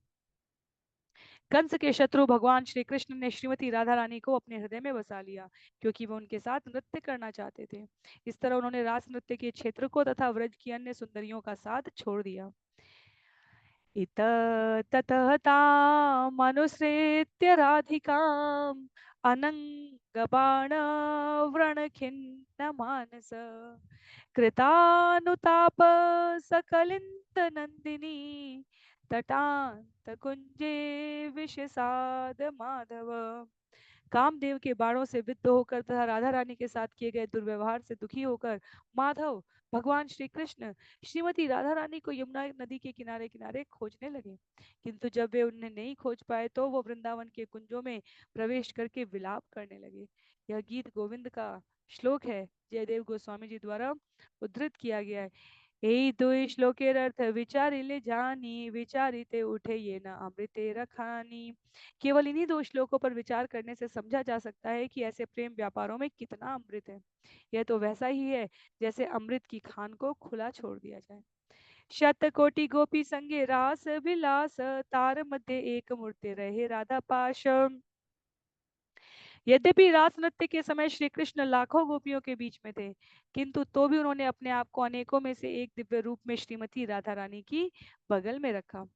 कंस के शत्रु भगवान श्री कृष्ण ने श्रीमती राधा रानी को अपने हृदय में बसा लिया, क्योंकि वो उनके साथ नृत्य करना चाहते थे। इस तरह उन्होंने रास नृत्य के क्षेत्र को तथा व्रज की अन्य सुंदरियों का साथ छोड़ दिया। इत ततः तामनुसृत्य राधिकाम्, अनंगबाण व्रणखिन्न मानस, कृतानुताप सकलिंत नंदिनी, तटांत कुंजे विषसाद माधव। कामदेव के बाणों से विद्ध होकर तथा राधा रानी के साथ किए गए दुर्व्यवहार से दुखी होकर माधव भगवान श्री कृष्ण श्रीमती राधा रानी को यमुना नदी के किनारे किनारे खोजने लगे, किंतु जब वे उन्हें नहीं खोज पाए तो वो वृंदावन के कुंजों में प्रवेश करके विलाप करने लगे। यह गीत गोविंद का श्लोक है, जयदेव गोस्वामी जी द्वारा उद्धृत किया गया है। এই দুই শ্লোকের अर्थ विचारिले जानी, विचारिते उठे ये न अमृते रखानी। केवल इन्हीं दो श्लोकों पर विचार करने से समझा जा सकता है कि ऐसे प्रेम व्यापारों में कितना अमृत है। यह तो वैसा ही है जैसे अमृत की खान को खुला छोड़ दिया जाए। शत कोटि गोपी संगे रास विलास, तार मध्य एक मूर्ति रहे राधा पाश। यद्यपि रास नृत्य के समय श्री कृष्ण लाखों गोपियों के बीच में थे, किंतु तो भी उन्होंने अपने आप को अनेकों में से एक दिव्य रूप में श्रीमती राधा रानी की बगल में रखा।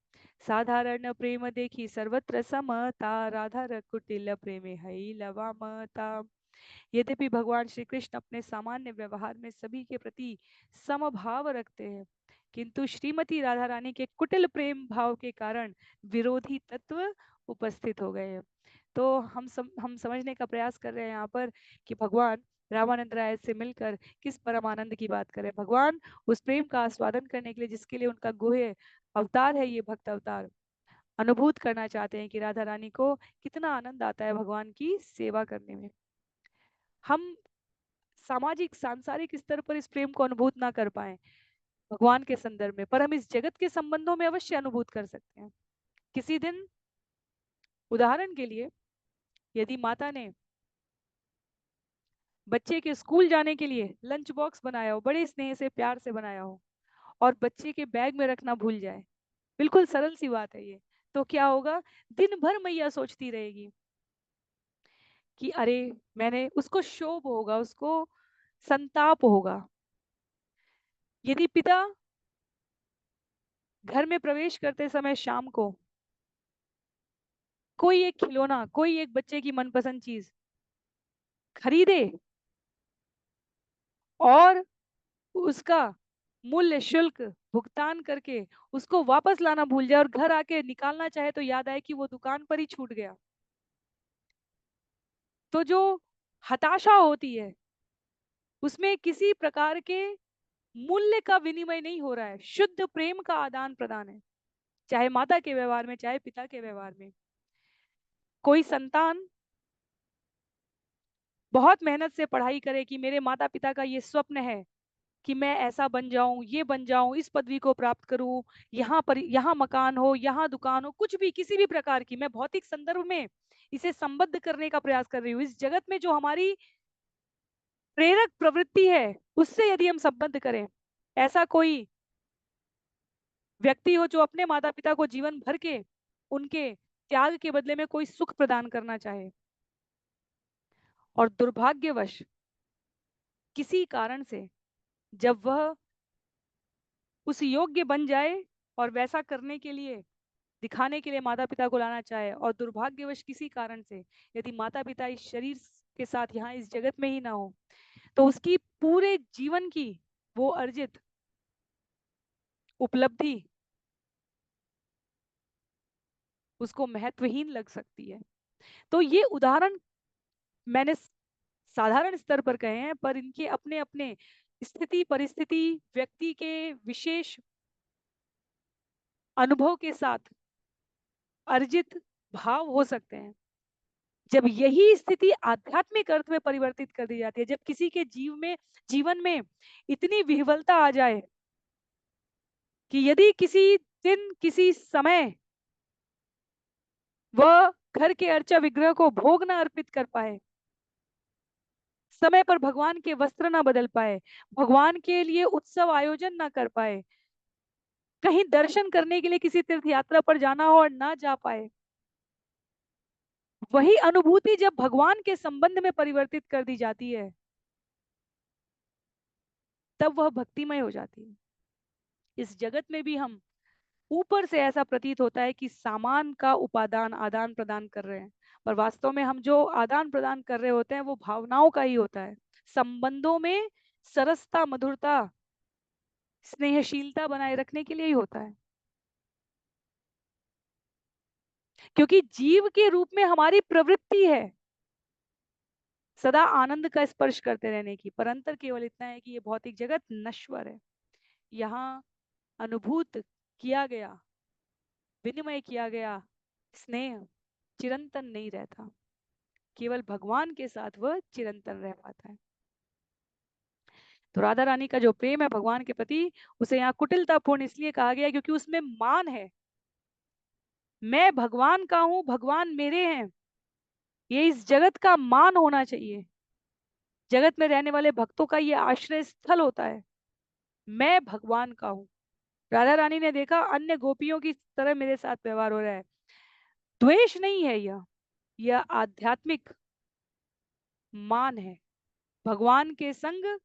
साधारण प्रेम देखी सर्वत्र समता, राधा रकुटिल प्रेमे हई लवामता। यद्यपि भगवान श्री कृष्ण अपने सामान्य व्यवहार में सभी के प्रति समभाव रखते हैं, किंतु श्रीमती राधा रानी के कुटिल प्रेम भाव के कारण विरोधी तत्व उपस्थित हो गए हैं। तो हम समझने का प्रयास कर रहे हैं यहाँ पर कि भगवान रामानंद राय से मिलकर किस परमानंद की बात करें। भगवान उस प्रेम का आस्वादन करने के लिए जिसके लिए उनका गुह्य अवतार है, ये भक्त अवतार, अनुभूत करना चाहते हैं कि राधा रानी को कितना आनंद आता है भगवान की सेवा करने में। हम सामाजिक सांसारिक स्तर पर इस प्रेम को अनुभूत ना कर पाए भगवान के संदर्भ में, पर हम इस जगत के संबंधों में अवश्य अनुभूत कर सकते हैं। किसी दिन उदाहरण के लिए, यदि माता ने बच्चे के स्कूल जाने के लिए लंच बॉक्स बनाया हो, बड़े स्नेह से प्यार से बनाया हो, और बच्चे के बैग में रखना भूल जाए, बिल्कुल सरल सी बात है ये, तो क्या होगा? दिन भर मैया सोचती रहेगी कि अरे, मैंने, उसको शोभ होगा, उसको संताप होगा। यदि पिता घर में प्रवेश करते समय शाम को कोई एक खिलौना, कोई एक बच्चे की मनपसंद चीज खरीदे और उसका मूल्य शुल्क भुगतान करके उसको वापस लाना भूल जाए और घर आके निकालना चाहे तो याद आए कि वो दुकान पर ही छूट गया, तो जो हताशा होती है उसमें किसी प्रकार के मूल्य का विनिमय नहीं हो रहा है, शुद्ध प्रेम का आदान प्रदान है, चाहे माता के व्यवहार में, चाहे पिता के व्यवहार में। कोई संतान बहुत मेहनत से पढ़ाई करे कि मेरे माता पिता का ये स्वप्न है कि मैं ऐसा बन जाऊं, ये बन जाऊं, इस पदवी को प्राप्त करूं, यहाँ पर, यहाँ मकान हो, यहाँ दुकान हो, कुछ भी, किसी भी प्रकार की, मैं भौतिक संदर्भ में इसे संबद्ध करने का प्रयास कर रही हूँ। इस जगत में जो हमारी प्रेरक प्रवृत्ति है उससे यदि हम संबद्ध करें, ऐसा कोई व्यक्ति हो जो अपने माता पिता को जीवन भर के उनके त्याग के बदले में कोई सुख प्रदान करना चाहे, और दुर्भाग्यवश किसी कारण से जब वह उस योग्य बन जाए और वैसा करने के लिए, दिखाने के लिए माता पिता को लाना चाहे, और दुर्भाग्यवश किसी कारण से यदि माता पिता इस शरीर के साथ यहाँ इस जगत में ही ना हो, तो उसकी पूरे जीवन की वो अर्जित उपलब्धि उसको महत्वहीन लग सकती है। तो ये उदाहरण मैंने साधारण स्तर पर कहे हैं, पर इनके अपने अपने स्थिति परिस्थिति, व्यक्ति के विशेष अनुभव के साथ अर्जित भाव हो सकते हैं। जब यही स्थिति आध्यात्मिक अर्थ में परिवर्तित कर दी जाती है, जब किसी के जीवन में इतनी विह्वलता आ जाए कि यदि किसी दिन किसी समय वह घर के अर्चा विग्रह को भोग न अर्पित कर पाए, समय पर भगवान के वस्त्र ना बदल पाए, भगवान के लिए उत्सव आयोजन ना कर पाए, कहीं दर्शन करने के लिए किसी तीर्थ यात्रा पर जाना हो और ना जा पाए, वही अनुभूति जब भगवान के संबंध में परिवर्तित कर दी जाती है, तब वह भक्तिमय हो जाती है। इस जगत में भी हम ऊपर से ऐसा प्रतीत होता है कि सामान का उपादान आदान प्रदान कर रहे हैं, पर वास्तव में हम जो आदान प्रदान कर रहे होते हैं वो भावनाओं का ही होता है, संबंधों में सरसता, मधुरता, स्नेहशीलता बनाए रखने के लिए ही होता है। क्योंकि जीव के रूप में हमारी प्रवृत्ति है सदा आनंद का स्पर्श करते रहने की, पर अंतर केवल इतना है कि ये भौतिक जगत नश्वर है। यहाँ अनुभूत किया गया, विनिमय किया गया स्नेह चिरंतन नहीं रहता, केवल भगवान के साथ वह चिरंतन रह पाता है। तो राधा रानी का जो प्रेम है भगवान के प्रति, उसे यहाँ कुटिलतापूर्ण इसलिए कहा गया क्योंकि उसमें मान है, मैं भगवान का हूं, भगवान मेरे हैं, ये इस जगत का मान होना चाहिए। जगत में रहने वाले भक्तों का ये आश्रय स्थल होता है, मैं भगवान का हूँ। राधा रानी ने देखा अन्य गोपियों की तरह मेरे साथ व्यवहार हो रहा है, द्वेष नहीं है, यह आध्यात्मिक मान है, भगवान के संग।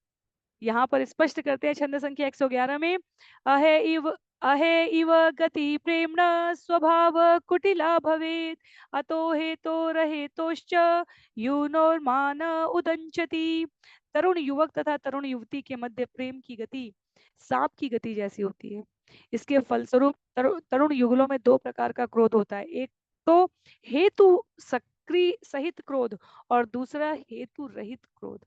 यहाँ पर स्पष्ट करते हैं छंद संख्या 111 में, अहे इव गति प्रेमण स्वभाव कुटिला भवेत, अतो हेतो रहेतोश्च यूनोर्मान उदंचति। तरुण युवक तथा तरुण युवती के मध्य प्रेम की गति सांप की गति जैसी होती है। इसके फलस्वरूप तरुण युगलों में दो प्रकार का क्रोध होता है, एक तो हेतु सक्रिय सहित क्रोध और दूसरा हेतु रहित क्रोध।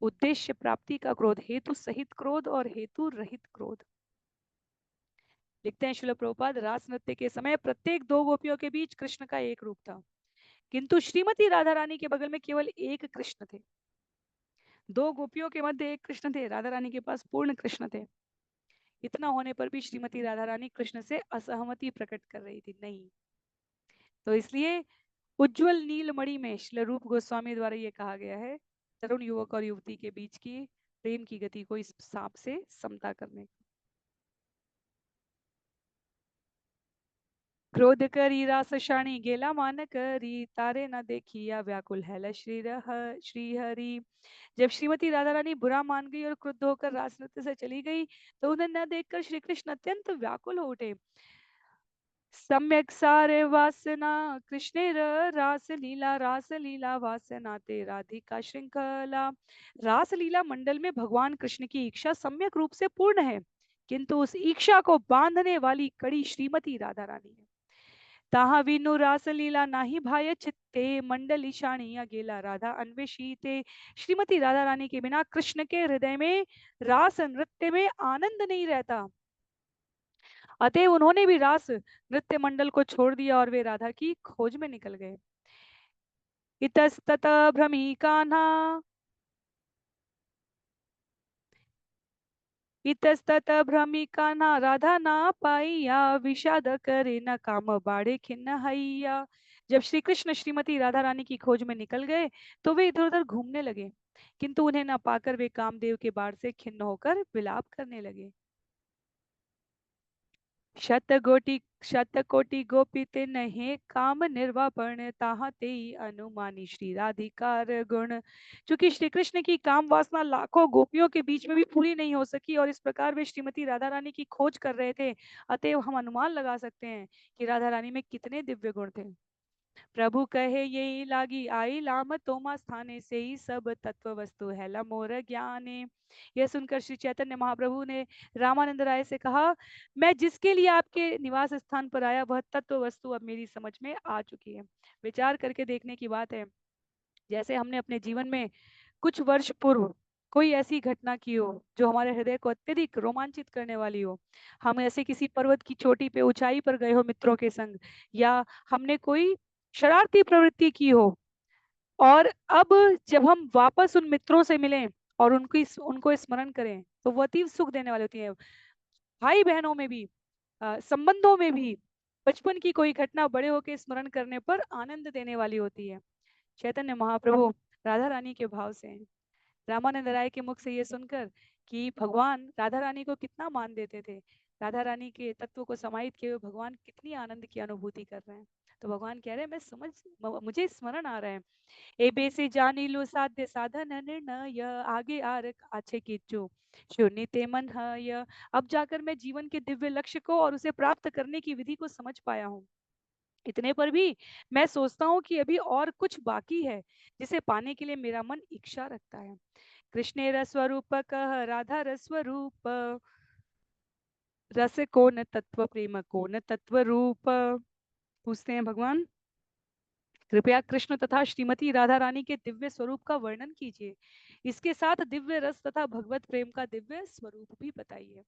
उद्देश्य प्राप्ति का क्रोध, हेतु सहित क्रोध और हेतु रहित क्रोध। लिखते हैं श्रील प्रभुपाद, रास नृत्य के समय प्रत्येक दो गोपियों के बीच कृष्ण का एक रूप था, किंतु श्रीमती राधा रानी के बगल में केवल एक कृष्ण थे। दो गोपियों के मध्य एक कृष्ण थे, राधा रानी के पास पूर्ण कृष्ण थे। इतना होने पर भी श्रीमती राधा रानी कृष्ण से असहमति प्रकट कर रही थी, नहीं। तो इसलिए उज्जवल नीलमणि में श्रील रूप गोस्वामी द्वारा ये कहा गया है तरुण युवक और युवती के बीच की प्रेम की गति को इस सांप से समता करने। क्रोध करी रास शाणी गेला मान करी, तारे न देखिया व्याकुल है श्री हरि। जब श्रीमती राधा रानी बुरा मान गई और क्रुद्ध होकर रास नृत्य से चली गई, तो उन्हें न देखकर श्री कृष्ण अत्यंत व्याकुल हो उठे। सम्यक सारे वासना कृष्णेर, रास लीला वासना ते राधिका श्रृंखला। रास लीला मंडल में भगवान कृष्ण की इच्छा सम्यक रूप से पूर्ण है, किंतु उस इच्छा को बांधने वाली कड़ी श्रीमती राधा रानी है। ताहा विनु रास लीला नाही भाय चित्ते, मंडल ईशानिया गेला राधा अन्वेषीते। श्रीमती राधा रानी के बिना कृष्ण के हृदय में रास नृत्य में आनंद नहीं रहता। अतः उन्होंने भी रास नृत्य मंडल को छोड़ दिया और वे राधा की खोज में निकल गए। इतस्तत भ्रमी कान्हा, इतस्तत भ्रमी कान्हा राधा ना पाइया, विषाद करे न काम बाड़े खिन्न हैया। जब श्री कृष्ण श्रीमती राधा रानी की खोज में निकल गए, तो वे इधर उधर घूमने लगे, किंतु उन्हें न पाकर वे कामदेव के बाढ़ से खिन्न होकर विलाप करने लगे। शतकोटि गोपित नहे काम निर्वापण, ताहा ते अनुमानी श्री राधिकार गुण। चूंकि श्री कृष्ण की काम वासना लाखों गोपियों के बीच में भी पूरी नहीं हो सकी और इस प्रकार वे श्रीमती राधा रानी की खोज कर रहे थे, अतएव हम अनुमान लगा सकते हैं कि राधा रानी में कितने दिव्य गुण थे। प्रभु कहे यही लागी आई लाम, तोमा स्थाने से ही सब तत्व वस्तु है मोर ज्ञाने। यह सुनकर श्री चैतन्य महाप्रभु ने रामानंद राय से कहा, मैं जिसके लिए आपके निवास स्थान पर आया वह तत्व वस्तु अब मेरी समझ में आ चुकी है। विचार करके देखने की बात है, जैसे हमने अपने जीवन में कुछ वर्ष पूर्व कोई ऐसी घटना की हो जो हमारे हृदय को अत्यधिक रोमांचित करने वाली हो। हम ऐसे किसी पर्वत की चोटी पे ऊंचाई पर गए हो मित्रों के संग, या हमने कोई शरारती प्रवृत्ति की हो, और अब जब हम वापस उन मित्रों से मिलें और उनको स्मरण करें, तो वो अतीव सुख देने वाली होती है। भाई बहनों में भी, संबंधों में भी बचपन की कोई घटना बड़े होकर स्मरण करने पर आनंद देने वाली होती है। चैतन्य महाप्रभु राधा रानी के भाव से हैं। रामानंद राय के मुख से ये सुनकर कि भगवान राधा रानी को कितना मान देते थे, राधा रानी के तत्व को समाहित किए हुए भगवान कितनी आनंद की अनुभूति कर रहे हैं, तो भगवान कह रहे हैं मुझे स्मरण आ रहा है। ए बेसे जानी लो साध्य साधन निर्णय, आगे आर आछे कीचो शून्य ते मन है। अब जाकर मैं जीवन के दिव्य लक्ष्य को और उसे प्राप्त करने की विधि को समझ पाया हूँ। इतने पर भी मैं सोचता हूँ कि अभी और कुछ बाकी है, जिसे पाने के लिए मेरा मन इच्छा रखता है। कृष्णे रस्वरूप कह राधा रस्वरूप, रस को न तत्व प्रेम को न तत्व रूप। पूछते हैं भगवान, कृपया कृष्ण तथा श्रीमती राधा रानी के दिव्य स्वरूप का वर्णन कीजिए, इसके साथ दिव्य रस तथा भगवत प्रेम का दिव्य स्वरूप भी बताइए।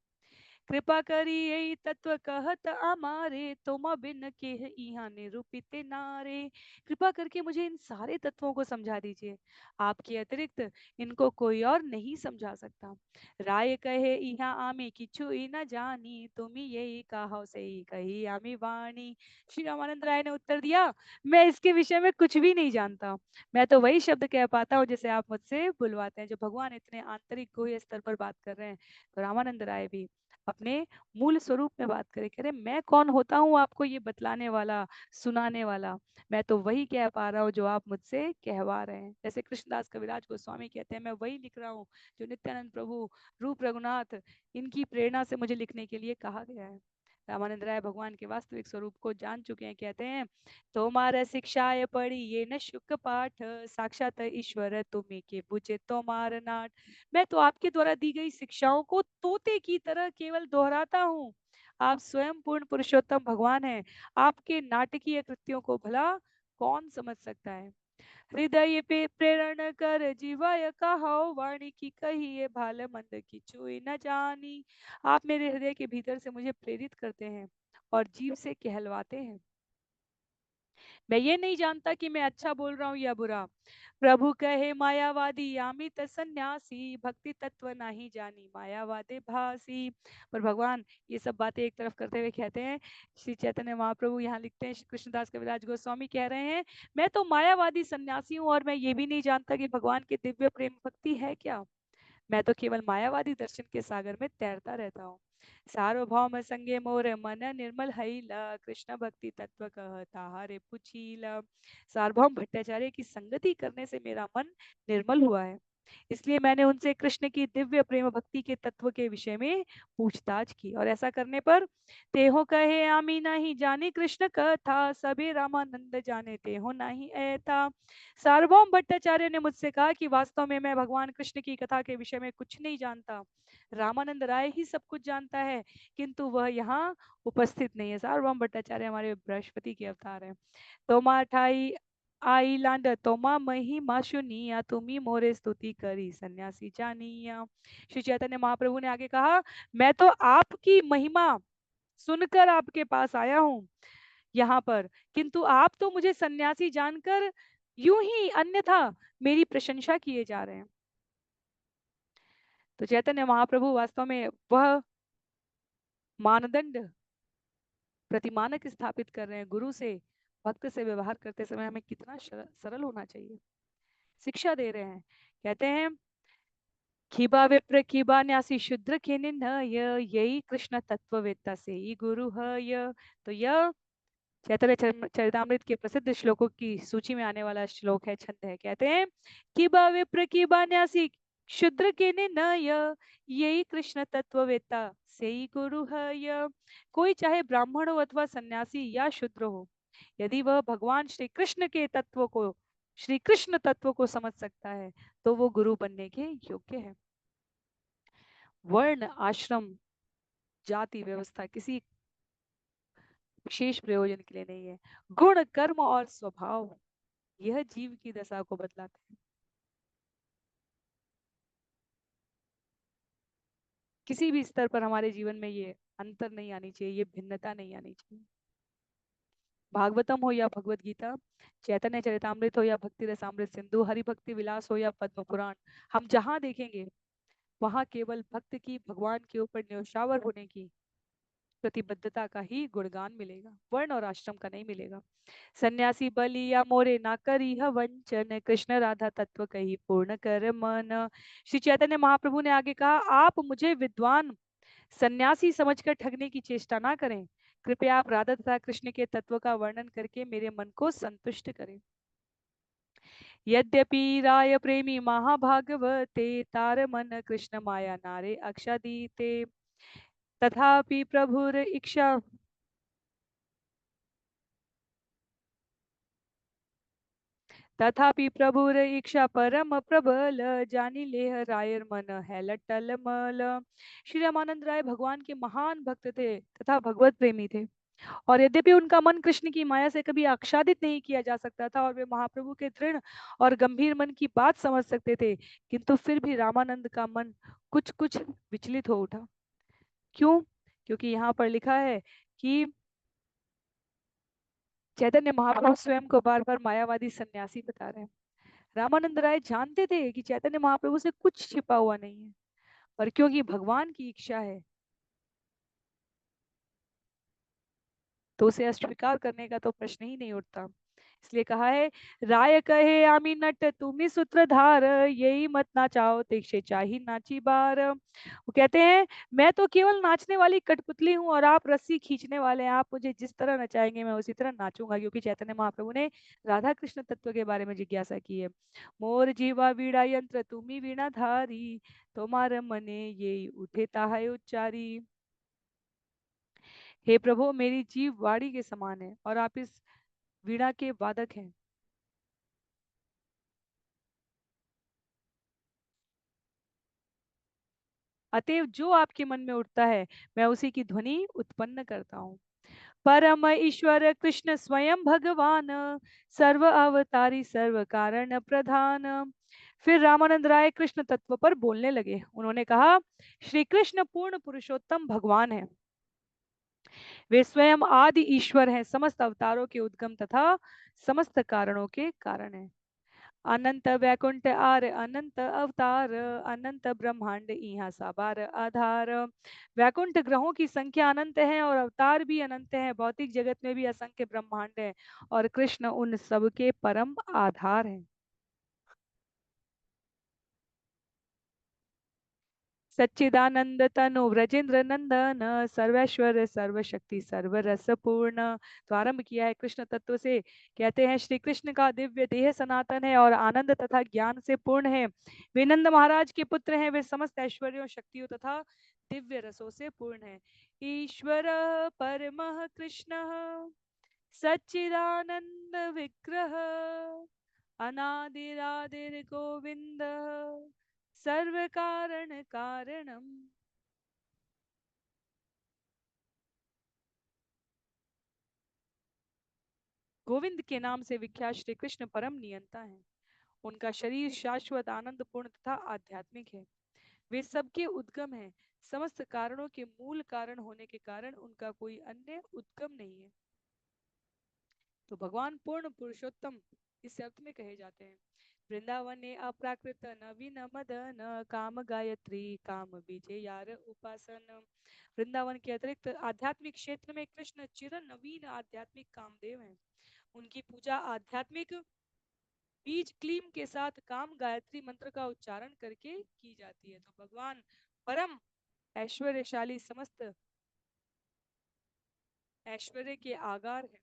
कृपा करी यही तत्व कहत अमारे, तुम बिन के इहा निरूपित नारे। कृपा करके मुझे इन सारे तत्वों को समझा दीजिए, आपके अतिरिक्त इनको कोई और नहीं समझा सकता। राय कहे इहा आमे किछु ही न जानी, तुम यही कहो से ही कही आमी वाणी। श्री रामानंद राय ने उत्तर दिया, मैं इसके विषय में कुछ भी नहीं जानता, मैं तो वही शब्द कह पाता हूँ जिसे आप मुझसे बुलवाते हैं। जो भगवान इतने आंतरिक गुह्य स्तर पर बात कर रहे हैं, तो रामानंद राय भी अपने मूल स्वरूप में बात करें, कह रहे मैं कौन होता हूँ आपको ये बतलाने वाला, सुनाने वाला। मैं तो वही कह पा रहा हूँ जो आप मुझसे कहवा रहे हैं। जैसे कृष्णदास कविराज गोस्वामी कहते हैं, मैं वही लिख रहा हूँ जो नित्यानंद प्रभु, रूप रघुनाथ, इनकी प्रेरणा से मुझे लिखने के लिए कहा गया है। रामानंद राय भगवान के वास्तविक स्वरूप को जान चुके हैं, कहते हैं, तोमार शिक्षाए पढ़ी ये न शुक पाठ, साक्षात ईश्वर तुम्हें के बुझे तोमार नाट। मैं तो आपके द्वारा दी गई शिक्षाओं को तोते की तरह केवल दोहराता हूँ, आप स्वयं पूर्ण पुरुषोत्तम भगवान हैं। आपके नाटकीय कृत्यों को भला कौन समझ सकता है। हृदय पे प्रेरण कर जीवाय कहो, वाणी की कहिए भाल मंद की छुई न जानी। आप मेरे हृदय के भीतर से मुझे प्रेरित करते हैं और जीव से कहलवाते हैं। मैं ये नहीं जानता कि मैं अच्छा बोल रहा हूँ या बुरा। प्रभु कहे मायावादी आमित सन्यासी, भक्ति तत्व नहीं जानी मायावादे भासी। पर भगवान ये सब बातें एक तरफ करते हुए कहते हैं, श्री चैतन्य महाप्रभु यहाँ लिखते हैं, श्री कृष्णदास कविराज गोस्वामी कह रहे हैं, मैं तो मायावादी सन्यासी हूँ और मैं ये भी नहीं जानता कि भगवान की दिव्य प्रेम भक्ति है क्या। मैं तो केवल मायावादी दर्शन के सागर में तैरता रहता हूँ। सार्वभौम संगे मोर मन निर्मल हईला, कृष्ण भक्ति तत्व कहता हरे पुछीला। सार्वभौम भट्टाचार्य की संगति करने से मेरा मन निर्मल हुआ है, इसलिए मैंने उनसे कृष्ण की दिव्य प्रेम भक्ति के तत्व के विषय में पूछताछ की। और ऐसा करने पर तेहो कहे आमी नहीं जानी कृष्ण कथा, सभी रामानंद जाने तेहो नहीं ऐता। सार्वभौम भट्टाचार्य ने मुझसे कहा कि वास्तव में मैं भगवान कृष्ण की कथा के विषय में कुछ नहीं जानता, रामानंद राय ही सब कुछ जानता है, किंतु वह यहाँ उपस्थित नहीं है। सार्वभौम भट्टाचार्य हमारे बृहस्पति के अवतार है। तोमा ठाई आई लांड तोमा महिमा सुनिया, तुम्ही मोरे स्तुति करी सन्यासी जानिया। श्री चैतन्य महाप्रभु ने आगे कहा, मैं तो आपकी महिमा सुनकर आपके पास आया हूँ यहाँ पर, किंतु आप तो मुझे सन्यासी जानकर यूं ही अन्यथा मेरी प्रशंसा किए जा रहे हैं। तो चैतन्य महाप्रभु वास्तव में वह मानदंड प्रतिमानक स्थापित कर रहे हैं, गुरु से भक्त से व्यवहार करते समय हमें कितना सरल होना चाहिए, शिक्षा दे रहे हैं। कहते हैं, खिबा विप्र खिबा न्यासी शूद्र के निर्णय, यही कृष्ण तत्ववेत्ता से ही गुरु है य। तो यह चैतन्य चरितामृत के प्रसिद्ध श्लोकों की सूची में आने वाला श्लोक है, छंद है। कहते हैं, खिबा विप्र खिबा न्यासी शूद्र के निर्णय, यही कृष्ण तत्ववेत्ता से ही गुरु है य। कोई चाहे ब्राह्मण हो अथवा सन्यासी या शूद्र हो, यदि वह भगवान श्री कृष्ण के तत्व को, श्री कृष्ण तत्व को समझ सकता है, तो वो गुरु बनने के योग्य है। वर्ण आश्रम जाति व्यवस्था किसी विशेष प्रयोजन के लिए नहीं है। गुण कर्म और स्वभाव यह जीव की दशा को बदलाते हैं। किसी भी स्तर पर हमारे जीवन में ये अंतर नहीं आनी चाहिए, ये भिन्नता नहीं आनी चाहिए। भागवतम हो या भगवत गीता, चैतन्य चरितामृत हो या भक्ति रसामृत सिंधु, हरि भक्ति विलास हो या पद्म पुराण, हम जहां देखेंगे वहां केवल भक्त की भगवान के ऊपर न्यौछावर होने की प्रतिबद्धता का ही गुणगान मिलेगा, वर्ण और आश्रम का नहीं मिलेगा। सन्यासी बलि या मोरे ना करी वंचन, कृष्ण राधा तत्व कही पूर्ण कर मन। श्री चैतन्य महाप्रभु ने आगे कहा, आप मुझे विद्वान सन्यासी समझकर ठगने की चेष्टा ना करें, कृपया आप राधा तथा कृष्ण के तत्व का वर्णन करके मेरे मन को संतुष्ट करें। यद्यपि राय प्रेमी महाभागवते, तार मन कृष्ण माया नारे अक्षादीते, तथापि प्रभुर इच्छा तथापि प्रभुर इच्छा परम प्रबल, जानी लेह रायर मन है लटल मल। श्री रामानंद राय भगवान के महान भक्त थे तथा भगवत प्रेमी थे, और यद्यपि उनका मन कृष्ण की माया से कभी आच्छादित नहीं किया जा सकता था और वे महाप्रभु के दृढ़ और गंभीर मन की बात समझ सकते थे, किंतु फिर भी रामानंद का मन कुछ कुछ विचलित हो उठा। क्यों? क्योंकि यहाँ पर लिखा है कि चैतन्य महाप्रभु स्वयं को बार बार मायावादी सन्यासी बता रहे हैं। रामानंद राय जानते थे कि चैतन्य महाप्रभु से कुछ छिपा हुआ नहीं है, पर क्योंकि भगवान की इच्छा है तो उसे अस्वीकार करने का तो प्रश्न ही नहीं उठता। इसलिए कहा है, राय कहे आमी नट तुम्ही सूत्रधार, यही मत नाचाओ दीक्षे चाही नाची बार। वो कहते हैं, मैं तो केवल नाचने वाली कठपुतली हूँ और आप रस्सी खींचने वाले हैं, आप मुझे जिस तरह नचाएंगे मैं उसी तरह नाचूंगा। क्योंकि चैतन्य महाप्रभु ने राधा कृष्ण तत्व के बारे में जिज्ञासा की है। मोर जीवा वीणा यंत्र तुम्ही वीणा धारी, तुम्हारे मने ये उठे ताहाय उच्चारी। हे प्रभु, मेरी जीव वाणी के समान है और आप इस वीणा के वादक हैं। अतएव जो आपके मन में उठता है मैं उसी की ध्वनि उत्पन्न करता हूँ। परम ईश्वर कृष्ण स्वयं भगवान, सर्व अवतारी सर्व कारण प्रधान। फिर रामानंद राय कृष्ण तत्व पर बोलने लगे। उन्होंने कहा, श्री कृष्ण पूर्ण पुरुषोत्तम भगवान है, वे स्वयं आदि ईश्वर हैं, समस्त अवतारों के उद्गम तथा समस्त कारणों के कारण हैं। अनंत वैकुंठ आर अनंत अवतार, अनंत ब्रह्मांड इहा साबार आधार। वैकुंठ ग्रहों की संख्या अनंत है और अवतार भी अनंत है। भौतिक जगत में भी असंख्य ब्रह्मांड है और कृष्ण उन सब के परम आधार हैं। सच्चिदानंद तनु व्रजेंद्र नंदन, सर्वेश्वर सर्वशक्ति सर्वरस पूर्ण। तो आरंभ किया है कृष्ण तत्व से। कहते हैं श्री कृष्ण का दिव्य देह सनातन है और आनंद तथा ज्ञान से पूर्ण है। वे नंद महाराज के पुत्र हैं। वे समस्त ऐश्वर्यों शक्तियों तथा दिव्य रसों से पूर्ण है। ईश्वर परमः कृष्ण सच्चिदानंद विग्रह, अनादिरादिर गोविंद सर्व कारण कारणम। गोविंद के नाम से विख्यात श्री कृष्ण परम नियंता हैं। उनका शरीर शाश्वत आनंद पूर्ण तथा आध्यात्मिक है। वे सबके उद्गम हैं। समस्त कारणों के मूल कारण होने के कारण उनका कोई अन्य उद्गम नहीं है। तो भगवान पूर्ण पुरुषोत्तम इस अर्थ में कहे जाते हैं। वृंदावन ने अप्राकृत नवीन मदन, काम गायत्री काम बीजे यार उपासन। वृंदावन के अतिरिक्त आध्यात्मिक क्षेत्र में कृष्ण चिर नवीन आध्यात्मिक कामदेव हैं। उनकी पूजा आध्यात्मिक बीज क्लीम के साथ काम गायत्री मंत्र का उच्चारण करके की जाती है। तो भगवान परम ऐश्वर्यशाली समस्त ऐश्वर्य के आगार है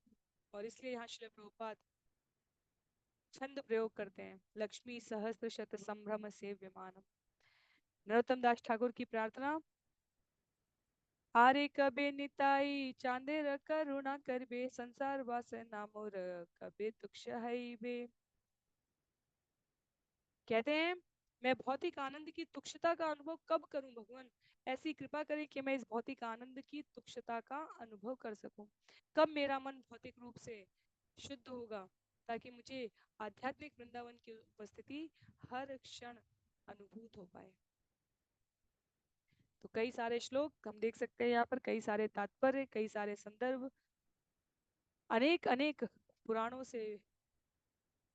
और इसलिए यहाँ श्री प्रभुपाद छंद प्रयोग करते हैं। लक्ष्मी सहस्त्र शत संभ्रम से विमानम। नरोत्तम दास ठाकुर की प्रार्थना। आरे कबे निताई चांदेर करुणा करबे, संसार वासना मोर कबे तुक्ष बे। कहते हैं मैं भौतिक आनंद की तुक्षता का अनुभव कब करूं भगवान। ऐसी कृपा करें कि मैं इस भौतिक आनंद की तुक्षता का अनुभव कर सकूं। कब मेरा मन भौतिक रूप से शुद्ध होगा ताकि मुझे आध्यात्मिक वृंदावन की उपस्थिति हर क्षण अनुभूत हो पाए। तो कई सारे श्लोक हम देख सकते हैं यहाँ पर, कई सारे तात्पर्य, कई सारे संदर्भ, अनेक अनेक पुराणों से,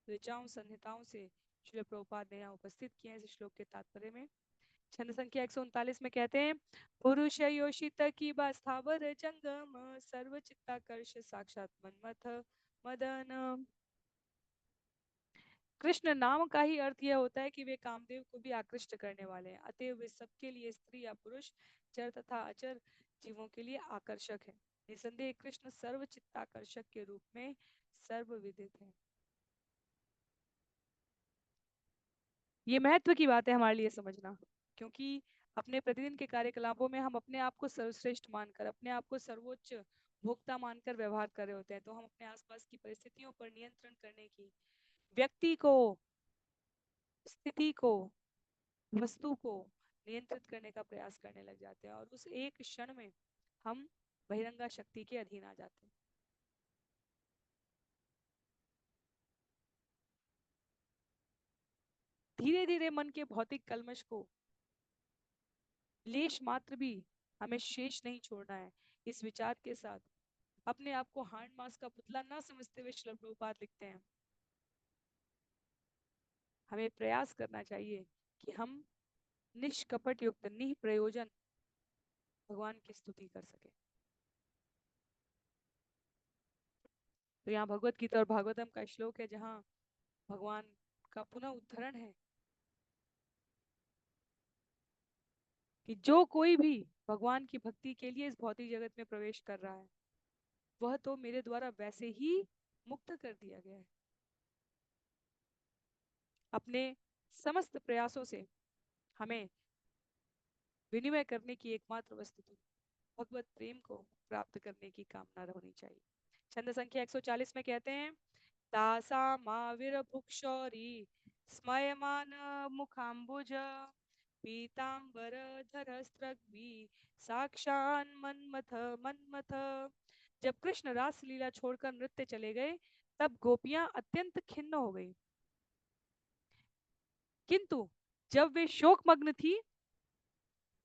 ऋचाओं संहिताओं से श्री प्रभुपाद ने यहाँ उपस्थित किए हैं इस श्लोक के तात्पर्य में। छंद संख्या 139 में कहते हैं पुरुष योषित की स्थावर जंगम, सर्व चित्ताकर्ष साक्षात मनमथ मदन। कृष्ण नाम का ही अर्थ यह होता है कि वे कामदेव को भी आकृष्ट करने वाले हैं। अतएव वे सबके लिए, स्त्री या पुरुष, चर तथा अचर जीवों के लिए आकर्षक है। निसंदेह कृष्ण सर्व चित्ताकर्षक के रूप में सर्वविदित है। ये महत्व की बात है हमारे लिए समझना, क्योंकि अपने प्रतिदिन के कार्यकलापों में हम अपने आप को सर्वश्रेष्ठ मानकर, अपने आप को सर्वोच्च भोक्ता मानकर व्यवहार कर रहे होते हैं। तो हम अपने आसपास की परिस्थितियों पर नियंत्रण करने की, व्यक्ति को, स्थिति को, वस्तु को नियंत्रित करने का प्रयास करने लग जाते हैं और उस एक क्षण में हम बहिरंगा शक्ति के अधीन आ जाते हैं। धीरे धीरे मन के भौतिक कलमश को लेश मात्र भी हमें शेष नहीं छोड़ना है। इस विचार के साथ अपने आप को हार्ड मास का पुतला ना समझते हुए श्रील प्रभुपाद लिखते हैं हमें प्रयास करना चाहिए कि हम निष्कपट युक्त निष्प्रयोजन भगवान की स्तुति कर सके। तो यहाँ भगवत गीता और भागवतम का श्लोक है जहाँ भगवान का पुनः उद्धरण है कि जो कोई भी भगवान की भक्ति के लिए इस भौतिक जगत में प्रवेश कर रहा है वह तो मेरे द्वारा वैसे ही मुक्त कर दिया गया है। अपने समस्त प्रयासों से हमें विनिमय करने की एकमात्र वस्तु तो भगवत प्रेम को प्राप्त करने की कामना होनी चाहिए। छंद संख्या 140 में कहते हैं तासा माविर भुक्षौरी स्मयमान मुखाम्बुज, पीतांबर धरस्त्रग्वी साक्षान मनमथ मनमथ। जब कृष्ण रास लीला छोड़कर नृत्य चले गए तब गोपियां अत्यंत खिन्न हो गई, किंतु जब वे शोकमग्न थी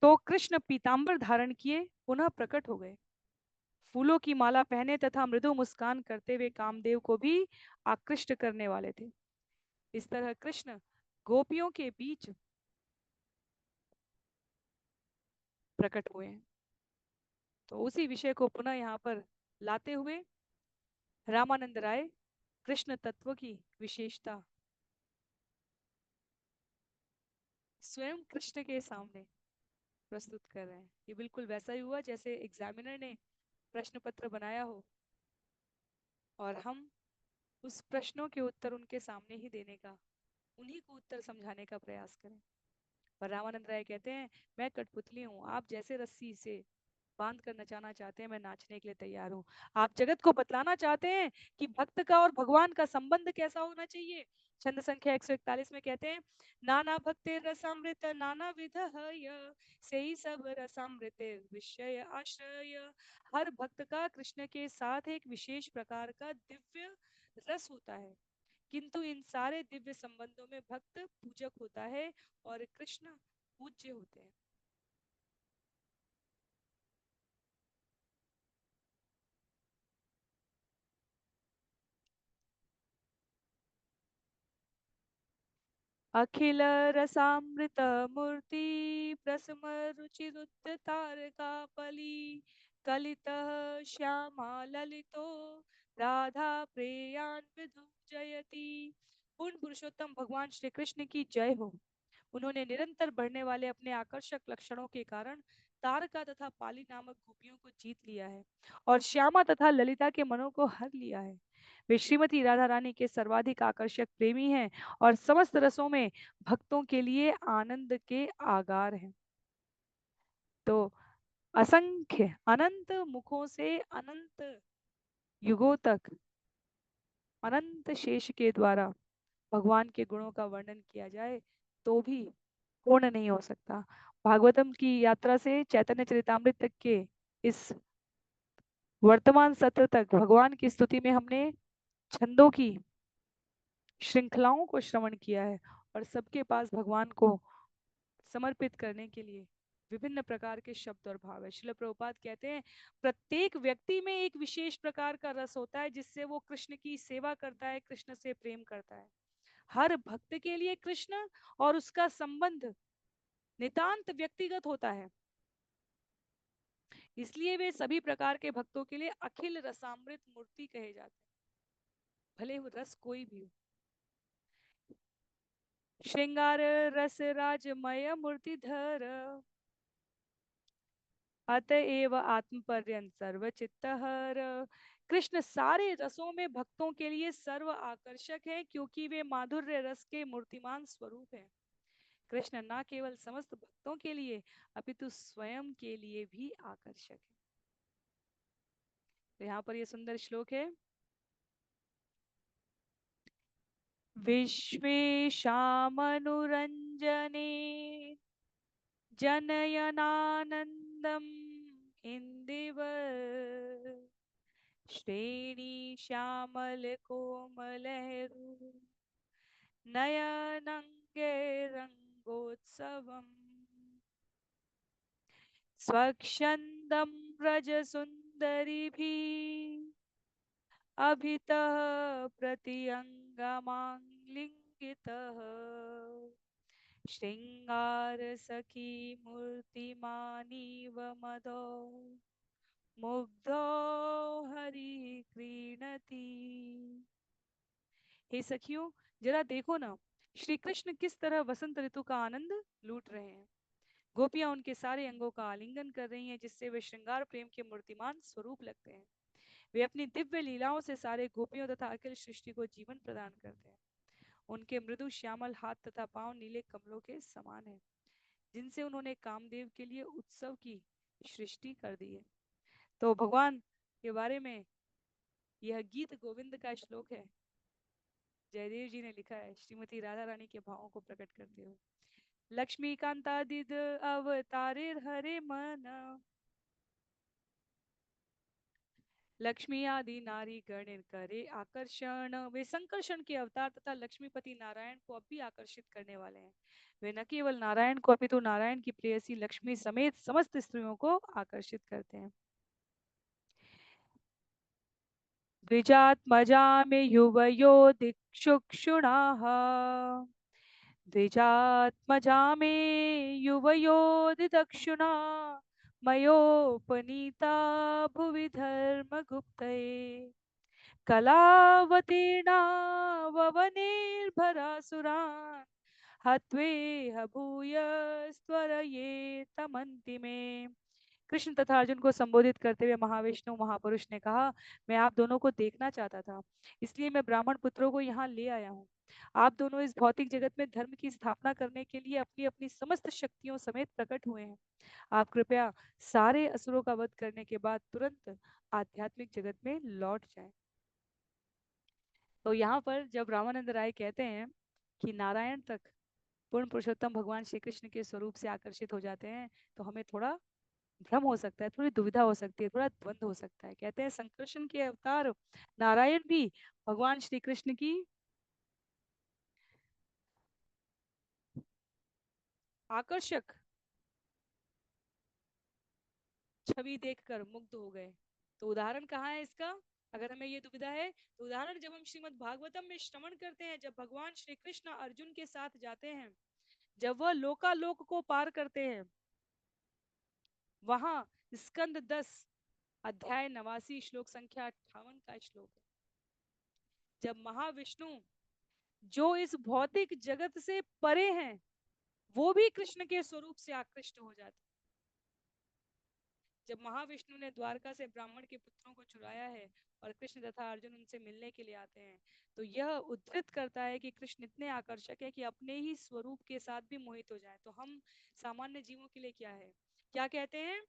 तो कृष्ण पीतांबर धारण किए पुनः प्रकट हो गए। फूलों की माला पहने तथा मृदु मुस्कान करते हुए कामदेव को भी आकृष्ट करने वाले थे। इस तरह कृष्ण गोपियों के बीच प्रकट हुए हैं। तो उसी विषय को पुनः यहाँ पर लाते हुए रामानंद राय कृष्ण तत्व की विशेषता स्वयं कृष्ण के सामने प्रस्तुत कर रहे हैं। ये बिल्कुल वैसा ही हुआ जैसे एग्जामिनर ने प्रश्न पत्र बनाया हो और हम उस प्रश्नों के उत्तर उनके सामने ही देने का, उन्हीं को उत्तर समझाने का प्रयास करें। पर रामानंद राय कहते हैं, मैं कठपुतली हूँ, आप जैसे रस्सी से बांध कर नचाना चाहते हैं, मैं नाचने के लिए तैयार हूँ। आप जगत को बतलाना चाहते हैं कि भक्त का और भगवान का संबंध कैसा होना चाहिए। छंद संख्या 141 में कहते हैं, नाना भक्ति रसामृत नाना विध से ही सब रसामृत विषय आश्रय। हर भक्त का कृष्ण के साथ एक विशेष प्रकार का दिव्य रस होता है, किंतु इन सारे दिव्य संबंधों में भक्त पूजक होता है और कृष्ण पूज्य होते हैं। अखिल रसामृत मूर्ति प्रसम रुचिरुद्ध तारका पली कलित श्यामा ललितो राधा प्रेयान विधु जयति। पूर्ण पुरुषोत्तम भगवान श्री कृष्ण की जय हो। उन्होंने निरंतर बढ़ने वाले अपने आकर्षक लक्षणों के कारण तारका तथा पाली नामक गोपियों को जीत लिया है और श्यामा तथा ललिता के मनों को हर लिया है। वे श्रीमती राधा रानी के सर्वाधिक आकर्षक प्रेमी हैं और समस्त रसों में भक्तों के लिए आनंद के आगार हैं। तो असंख्य अनंत मुखों से अनंत युगों तक अनंत शेष के द्वारा भगवान के गुणों का वर्णन किया जाए तो भी पूर्ण नहीं हो सकता। भागवतम की यात्रा से चैतन्य चरितामृत तक के इस वर्तमान सत्र तक भगवान की स्तुति में हमने छंदों की श्रृंखलाओं को श्रवण किया है और सबके पास भगवान को समर्पित करने के लिए विभिन्न प्रकार के शब्द और भाव है। श्रील प्रभुपाद कहते हैं, प्रत्येक व्यक्ति में एक विशेष प्रकार का रस होता है जिससे वो कृष्ण की सेवा करता है, कृष्ण से प्रेम करता है। हर भक्त के लिए कृष्ण और उसका संबंध नितांत व्यक्तिगत होता है, इसलिए वे सभी प्रकार के भक्तों के लिए अखिल रसामृत मूर्ति कहे जाते हैं, भले वो रस कोई भी हो। श्रृंगार रस राजमय मूर्तिधर अतएव आत्मपर्यंत सर्वचित्तहर। कृष्ण सारे रसों में भक्तों के लिए सर्व आकर्षक है क्योंकि वे माधुर्य रस के मूर्तिमान स्वरूप हैं। कृष्ण न केवल समस्त भक्तों के लिए अपितु स्वयं के लिए भी आकर्षक है। तो यहाँ पर ये सुंदर श्लोक है, विश्वेशामनुरंजने जनयनानंदम इंदिवर श्रेणी श्यामल कोमलहरू नयनंगे रंगोत्सवम स्वच्छंदम रज सुंदरी भी अभितः प्रतिअंगमालिंगितः श्रृंगार सखी मूर्तिमानीव मदो मुग्धो हरि क्रीणति। हे सखियों, जरा देखो ना, श्री कृष्ण किस तरह वसंत ऋतु का आनंद लूट रहे हैं। गोपियां उनके सारे अंगों का आलिंगन कर रही हैं जिससे वे श्रृंगार प्रेम के मूर्तिमान स्वरूप लगते हैं। वे अपनी दिव्य लीलाओं से सारे गोपियों तथा अखिल सृष्टि को जीवन प्रदान करते हैं। उनके मृदु श्यामल हाथ तथा पांव नीले कमलों के समान हैं जिनसे उन्होंने कामदेव के लिए उत्सव की सृष्टि कर दी है। तो भगवान के बारे में यह गीत गोविंद का श्लोक है, जयदेव जी ने लिखा है श्रीमती राधा रानी के भावों को प्रकट करते हुए। लक्ष्मीकांतादिद अवतारिर हरे मन लक्ष्मी आदि नारी गणिर करे आकर्षण। वे संकर्षण के अवतार तथा लक्ष्मीपति नारायण को अब भी आकर्षित करने वाले हैं। वे न केवल नारायण को अपितु नारायण की प्रेयसी लक्ष्मी समेत समस्त स्त्रियों को आकर्षित करते हैं। द्विजात्मजा मे युवयो दिक्षुक्षुणाः द्विजात्मजा मे युवयोदिदक्षिणा मयोपनीता भुवि धर्मगुप्तये कलावतीर्णा ववनेर्भरासुरान् हत्वेह भूयस्त्वरये तमन्तिमे। कृष्ण तथा अर्जुन को संबोधित करते हुए महाविष्णु महापुरुष ने कहा, मैं आप दोनों को देखना चाहता था, इसलिए मैं ब्राह्मण पुत्रों को यहाँ ले आया हूँ। आप दोनों इस भौतिक जगत में धर्म की स्थापना करने के लिए अपनी अपनी समस्त शक्तियों समेत प्रकट हुए हैं। आप कृपया सारे असुरों का वध करने के बाद तुरंत आध्यात्मिक जगत में लौट जाएं। तो यहाँ पर जब रामानंद राय कहते हैं कि नारायण तक पूर्ण पुरुषोत्तम भगवान श्री कृष्ण के स्वरूप से आकर्षित हो जाते हैं, तो हमें थोड़ा भ्रम हो सकता है, थोड़ी दुविधा हो सकती है, थोड़ा द्वंद्व हो सकता है। कहते हैं संकर्षण के अवतार नारायण भी भगवान श्री कृष्ण की आकर्षक छवि देखकर मुग्ध हो गए। तो उदाहरण कहाँ है इसका? अगर हमें ये दुविधा है तो उदाहरण जब हम श्रीमद् भागवतम में श्रवण करते हैं, जब भगवान श्री कृष्ण अर्जुन के साथ जाते हैं, जब वह लोकालोक को पार करते हैं, वहां स्कंद 10 अध्याय 89 श्लोक संख्या 58 का श्लोक है। जब महाविष्णु जो इस भौतिक जगत से परे हैं, वो भी कृष्ण के स्वरूप से आकृष्ट हो जाते। जब महाविष्णु ने द्वारका से ब्राह्मण के पुत्रों को चुराया है और कृष्ण तथा अर्जुन उनसे मिलने के लिए आते हैं, तो यह उद्धृत करता है कि कृष्ण इतने आकर्षक है कि अपने ही स्वरूप के साथ भी मोहित हो जाए। तो हम सामान्य जीवों के लिए क्या है, क्या कहते हैं?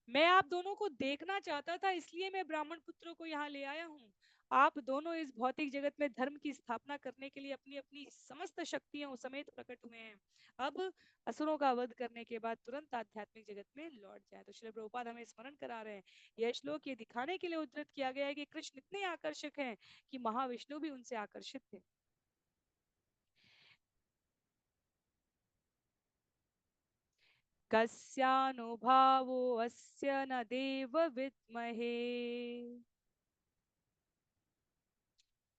मैं आप दोनों को देखना चाहता था, इसलिए मैं ब्राह्मण पुत्रों को यहाँ ले आया हूँ। आप दोनों इस भौतिक जगत में धर्म की स्थापना करने के लिए अपनी अपनी समस्त शक्तियों समेत प्रकट हुए हैं। अब असुरों का वध करने के बाद तुरंत आध्यात्मिक जगत में लौट जाए। तो श्री प्रभुपाद हमें स्मरण करा रहे हैं, यह श्लोक ये दिखाने के लिए उद्धृत किया गया है कि कृष्ण इतने आकर्षक हैं कि महाविष्णु भी उनसे आकर्षित थे। कस्यानुभावो अस्य न देव विद्महे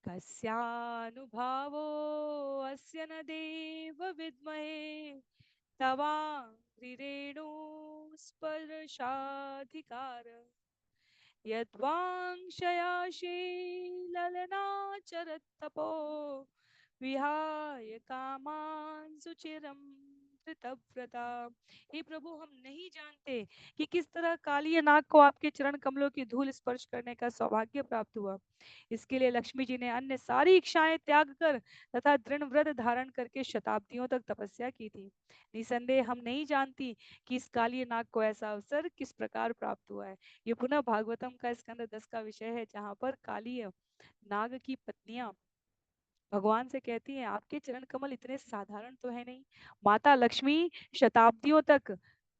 कस्यानुभावो अस्य न देव विद्महे तवाङ्घ्रिरेणु स्पर्शाधिकार यद्वांशयाशीललनाचरत्तपो विहाय कामान् सुचिरं धृतव्रता। हे प्रभु, हम नहीं जानते कि किस तरह काली नाग को आपके चरण कमलों की धूल स्पर्श करने का सौभाग्य प्राप्त हुआ। इसके लिए लक्ष्मी जी ने अन्य सारी इच्छाएं त्याग कर तथा दृढ़ व्रत धारण करके शताब्दियों तक तपस्या की थी। निसंदेह हम नहीं जानती कि इस काली नाग को ऐसा अवसर किस प्रकार प्राप्त हुआ है। ये पुनः भागवतम का स्कंद 10 का विषय है, जहाँ पर काली नाग की पत्नियां भगवान से कहती हैं, आपके चरण कमल इतने साधारण तो है नहीं। माता लक्ष्मी शताब्दियों तक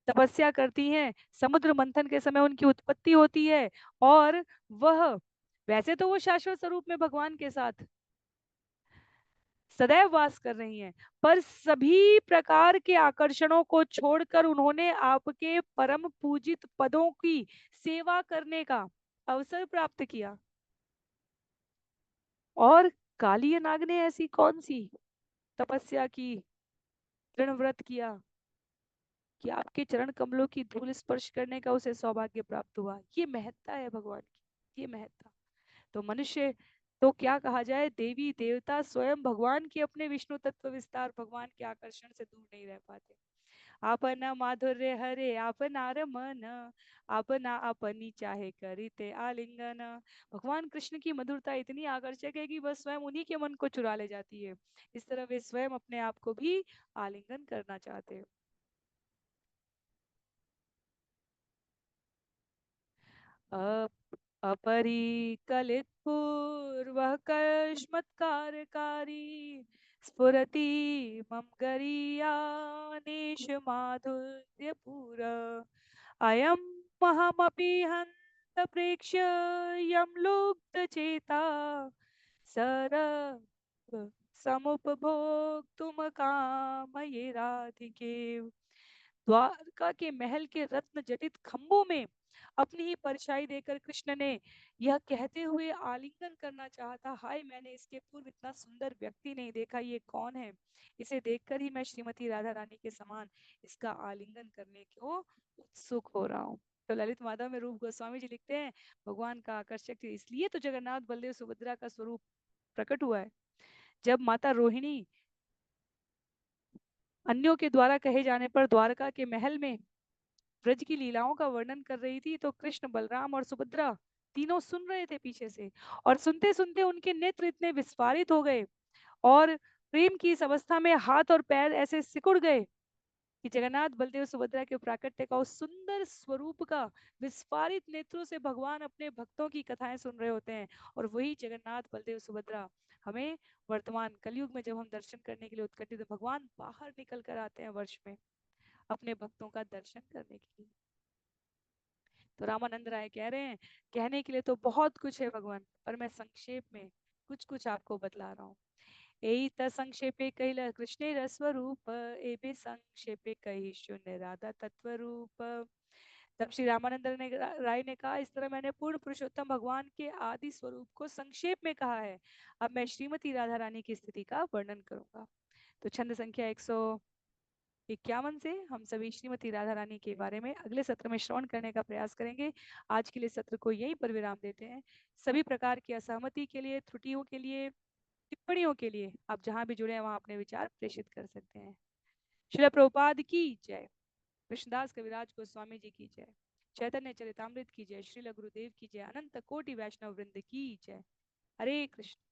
तपस्या करती हैं, समुद्र मंथन के समय उनकी उत्पत्ति होती है, और वह वैसे तो वो शाश्वत स्वरूप में भगवान के साथ सदैव वास कर रही हैं, पर सभी प्रकार के आकर्षणों को छोड़कर उन्होंने आपके परम पूजित पदों की सेवा करने का अवसर प्राप्त किया। और काली नाग ने ऐसी कौन सी तपस्या की, दृढ़ व्रत किया कि आपके चरण कमलों की धूल स्पर्श करने का उसे सौभाग्य प्राप्त हुआ। ये महत्ता है भगवान की, ये महत्ता। तो मनुष्य तो क्या कहा जाए, देवी देवता स्वयं भगवान के अपने विष्णु तत्व विस्तार भगवान के आकर्षण से दूर नहीं रह पाते। आपना माधुर्य हरे आपना रमन, आपना अपनी चाहे करिते आलिंगन। भगवान कृष्ण की मधुरता इतनी आकर्षक है कि वह स्वयं उन्हीं के मन को चुरा ले जाती है। इस तरह वे स्वयं अपने आप को भी आलिंगन करना चाहते हैं। अपरिकलितपूर्वः कश्मत्कारकारी स्फुरति मम गरीयानेश माधुर्यपुर अयम् अहमपि हन्त प्रेक्ष्य यं लुब्धचेता सरग समुपभोक्तुम कामये राधिके। द्वारका के महल के रत्न जटित खंभों में अपनी ही परछाई देकर कृष्ण ने यह कहते हुए आलिंगन करना चाहा था, हाय मैंने इसके पूर्व इतना सुंदर व्यक्ति नहीं देखा, ये कौन है? इसे देखकर ही मैं श्रीमती राधा रानी के समान इसका आलिंगन करने को उत्सुक हो रहा हूँ। तो ललित माधव में रूप गोस्वामी जी लिखते हैं, भगवान का आकर्षक इसलिए तो जगन्नाथ बलदेव सुभद्रा का स्वरूप प्रकट हुआ है। जब माता रोहिणी अन्यों के द्वारा कहे जाने पर द्वारका के महल में ब्रज की लीलाओं का वर्णन कर रही थी, तो कृष्ण, बलराम और सुभद्रा तीनों सुन रहे थे पीछे से, और सुनते सुनते उनके नेत्र इतने विस्फारित हो गए और प्रेम की इस अवस्था में हाथ और पैर ऐसे सिकुड़ गए कि जगन्नाथ बलदेव सुभद्रा के प्राकट्य का उस सुंदर स्वरूप का विस्फारित नेत्रों से भगवान अपने भक्तों की कथाएं सुन रहे होते हैं। और वही जगन्नाथ बलदेव सुभद्रा हमें वर्तमान कलयुग में जब हम दर्शन करने के लिए उत्कंठित, तो भगवान बाहर निकल कर आते हैं वर्ष में अपने भक्तों का दर्शन करने के लिए। तो रामानंद राय कह रहे हैं, कहने के लिए तो बहुत कुछ है भगवान, पर मैं संक्षेप में कुछ कुछ आपको बतला रहा हूँ। एत संक्षेपे कहिल कृष्ण स्वरूप, एबे संक्षेपे कही शून्य राधा तत्व रूप। तब श्री रामानंद ने राय ने कहा, इस तरह मैंने पूर्ण पुरुषोत्तम भगवान के आदि स्वरूप को संक्षेप में कहा है। अब मैं श्रीमती राधा रानी की स्थिति का वर्णन करूंगा। तो छंद संख्या 151 से हम सभी श्रीमती राधा रानी के बारे में अगले सत्र में श्रवण करने का प्रयास करेंगे। आज के लिए सत्र को यहीं पर विराम देते हैं। सभी प्रकार की असहमति के लिए, त्रुटियों के लिए, टिप्पणियों के लिए आप जहां भी जुड़े हैं वहां अपने विचार प्रेषित कर सकते हैं। श्रील प्रभुपाद की जय। कृष्णदास कविराज गोस्वामी जी की जय। चैतन्य चरितामृत की जय। श्रील गुरुदेव की जय। अनंत कोटि वैष्णव वृंद की जय। हरे कृष्ण।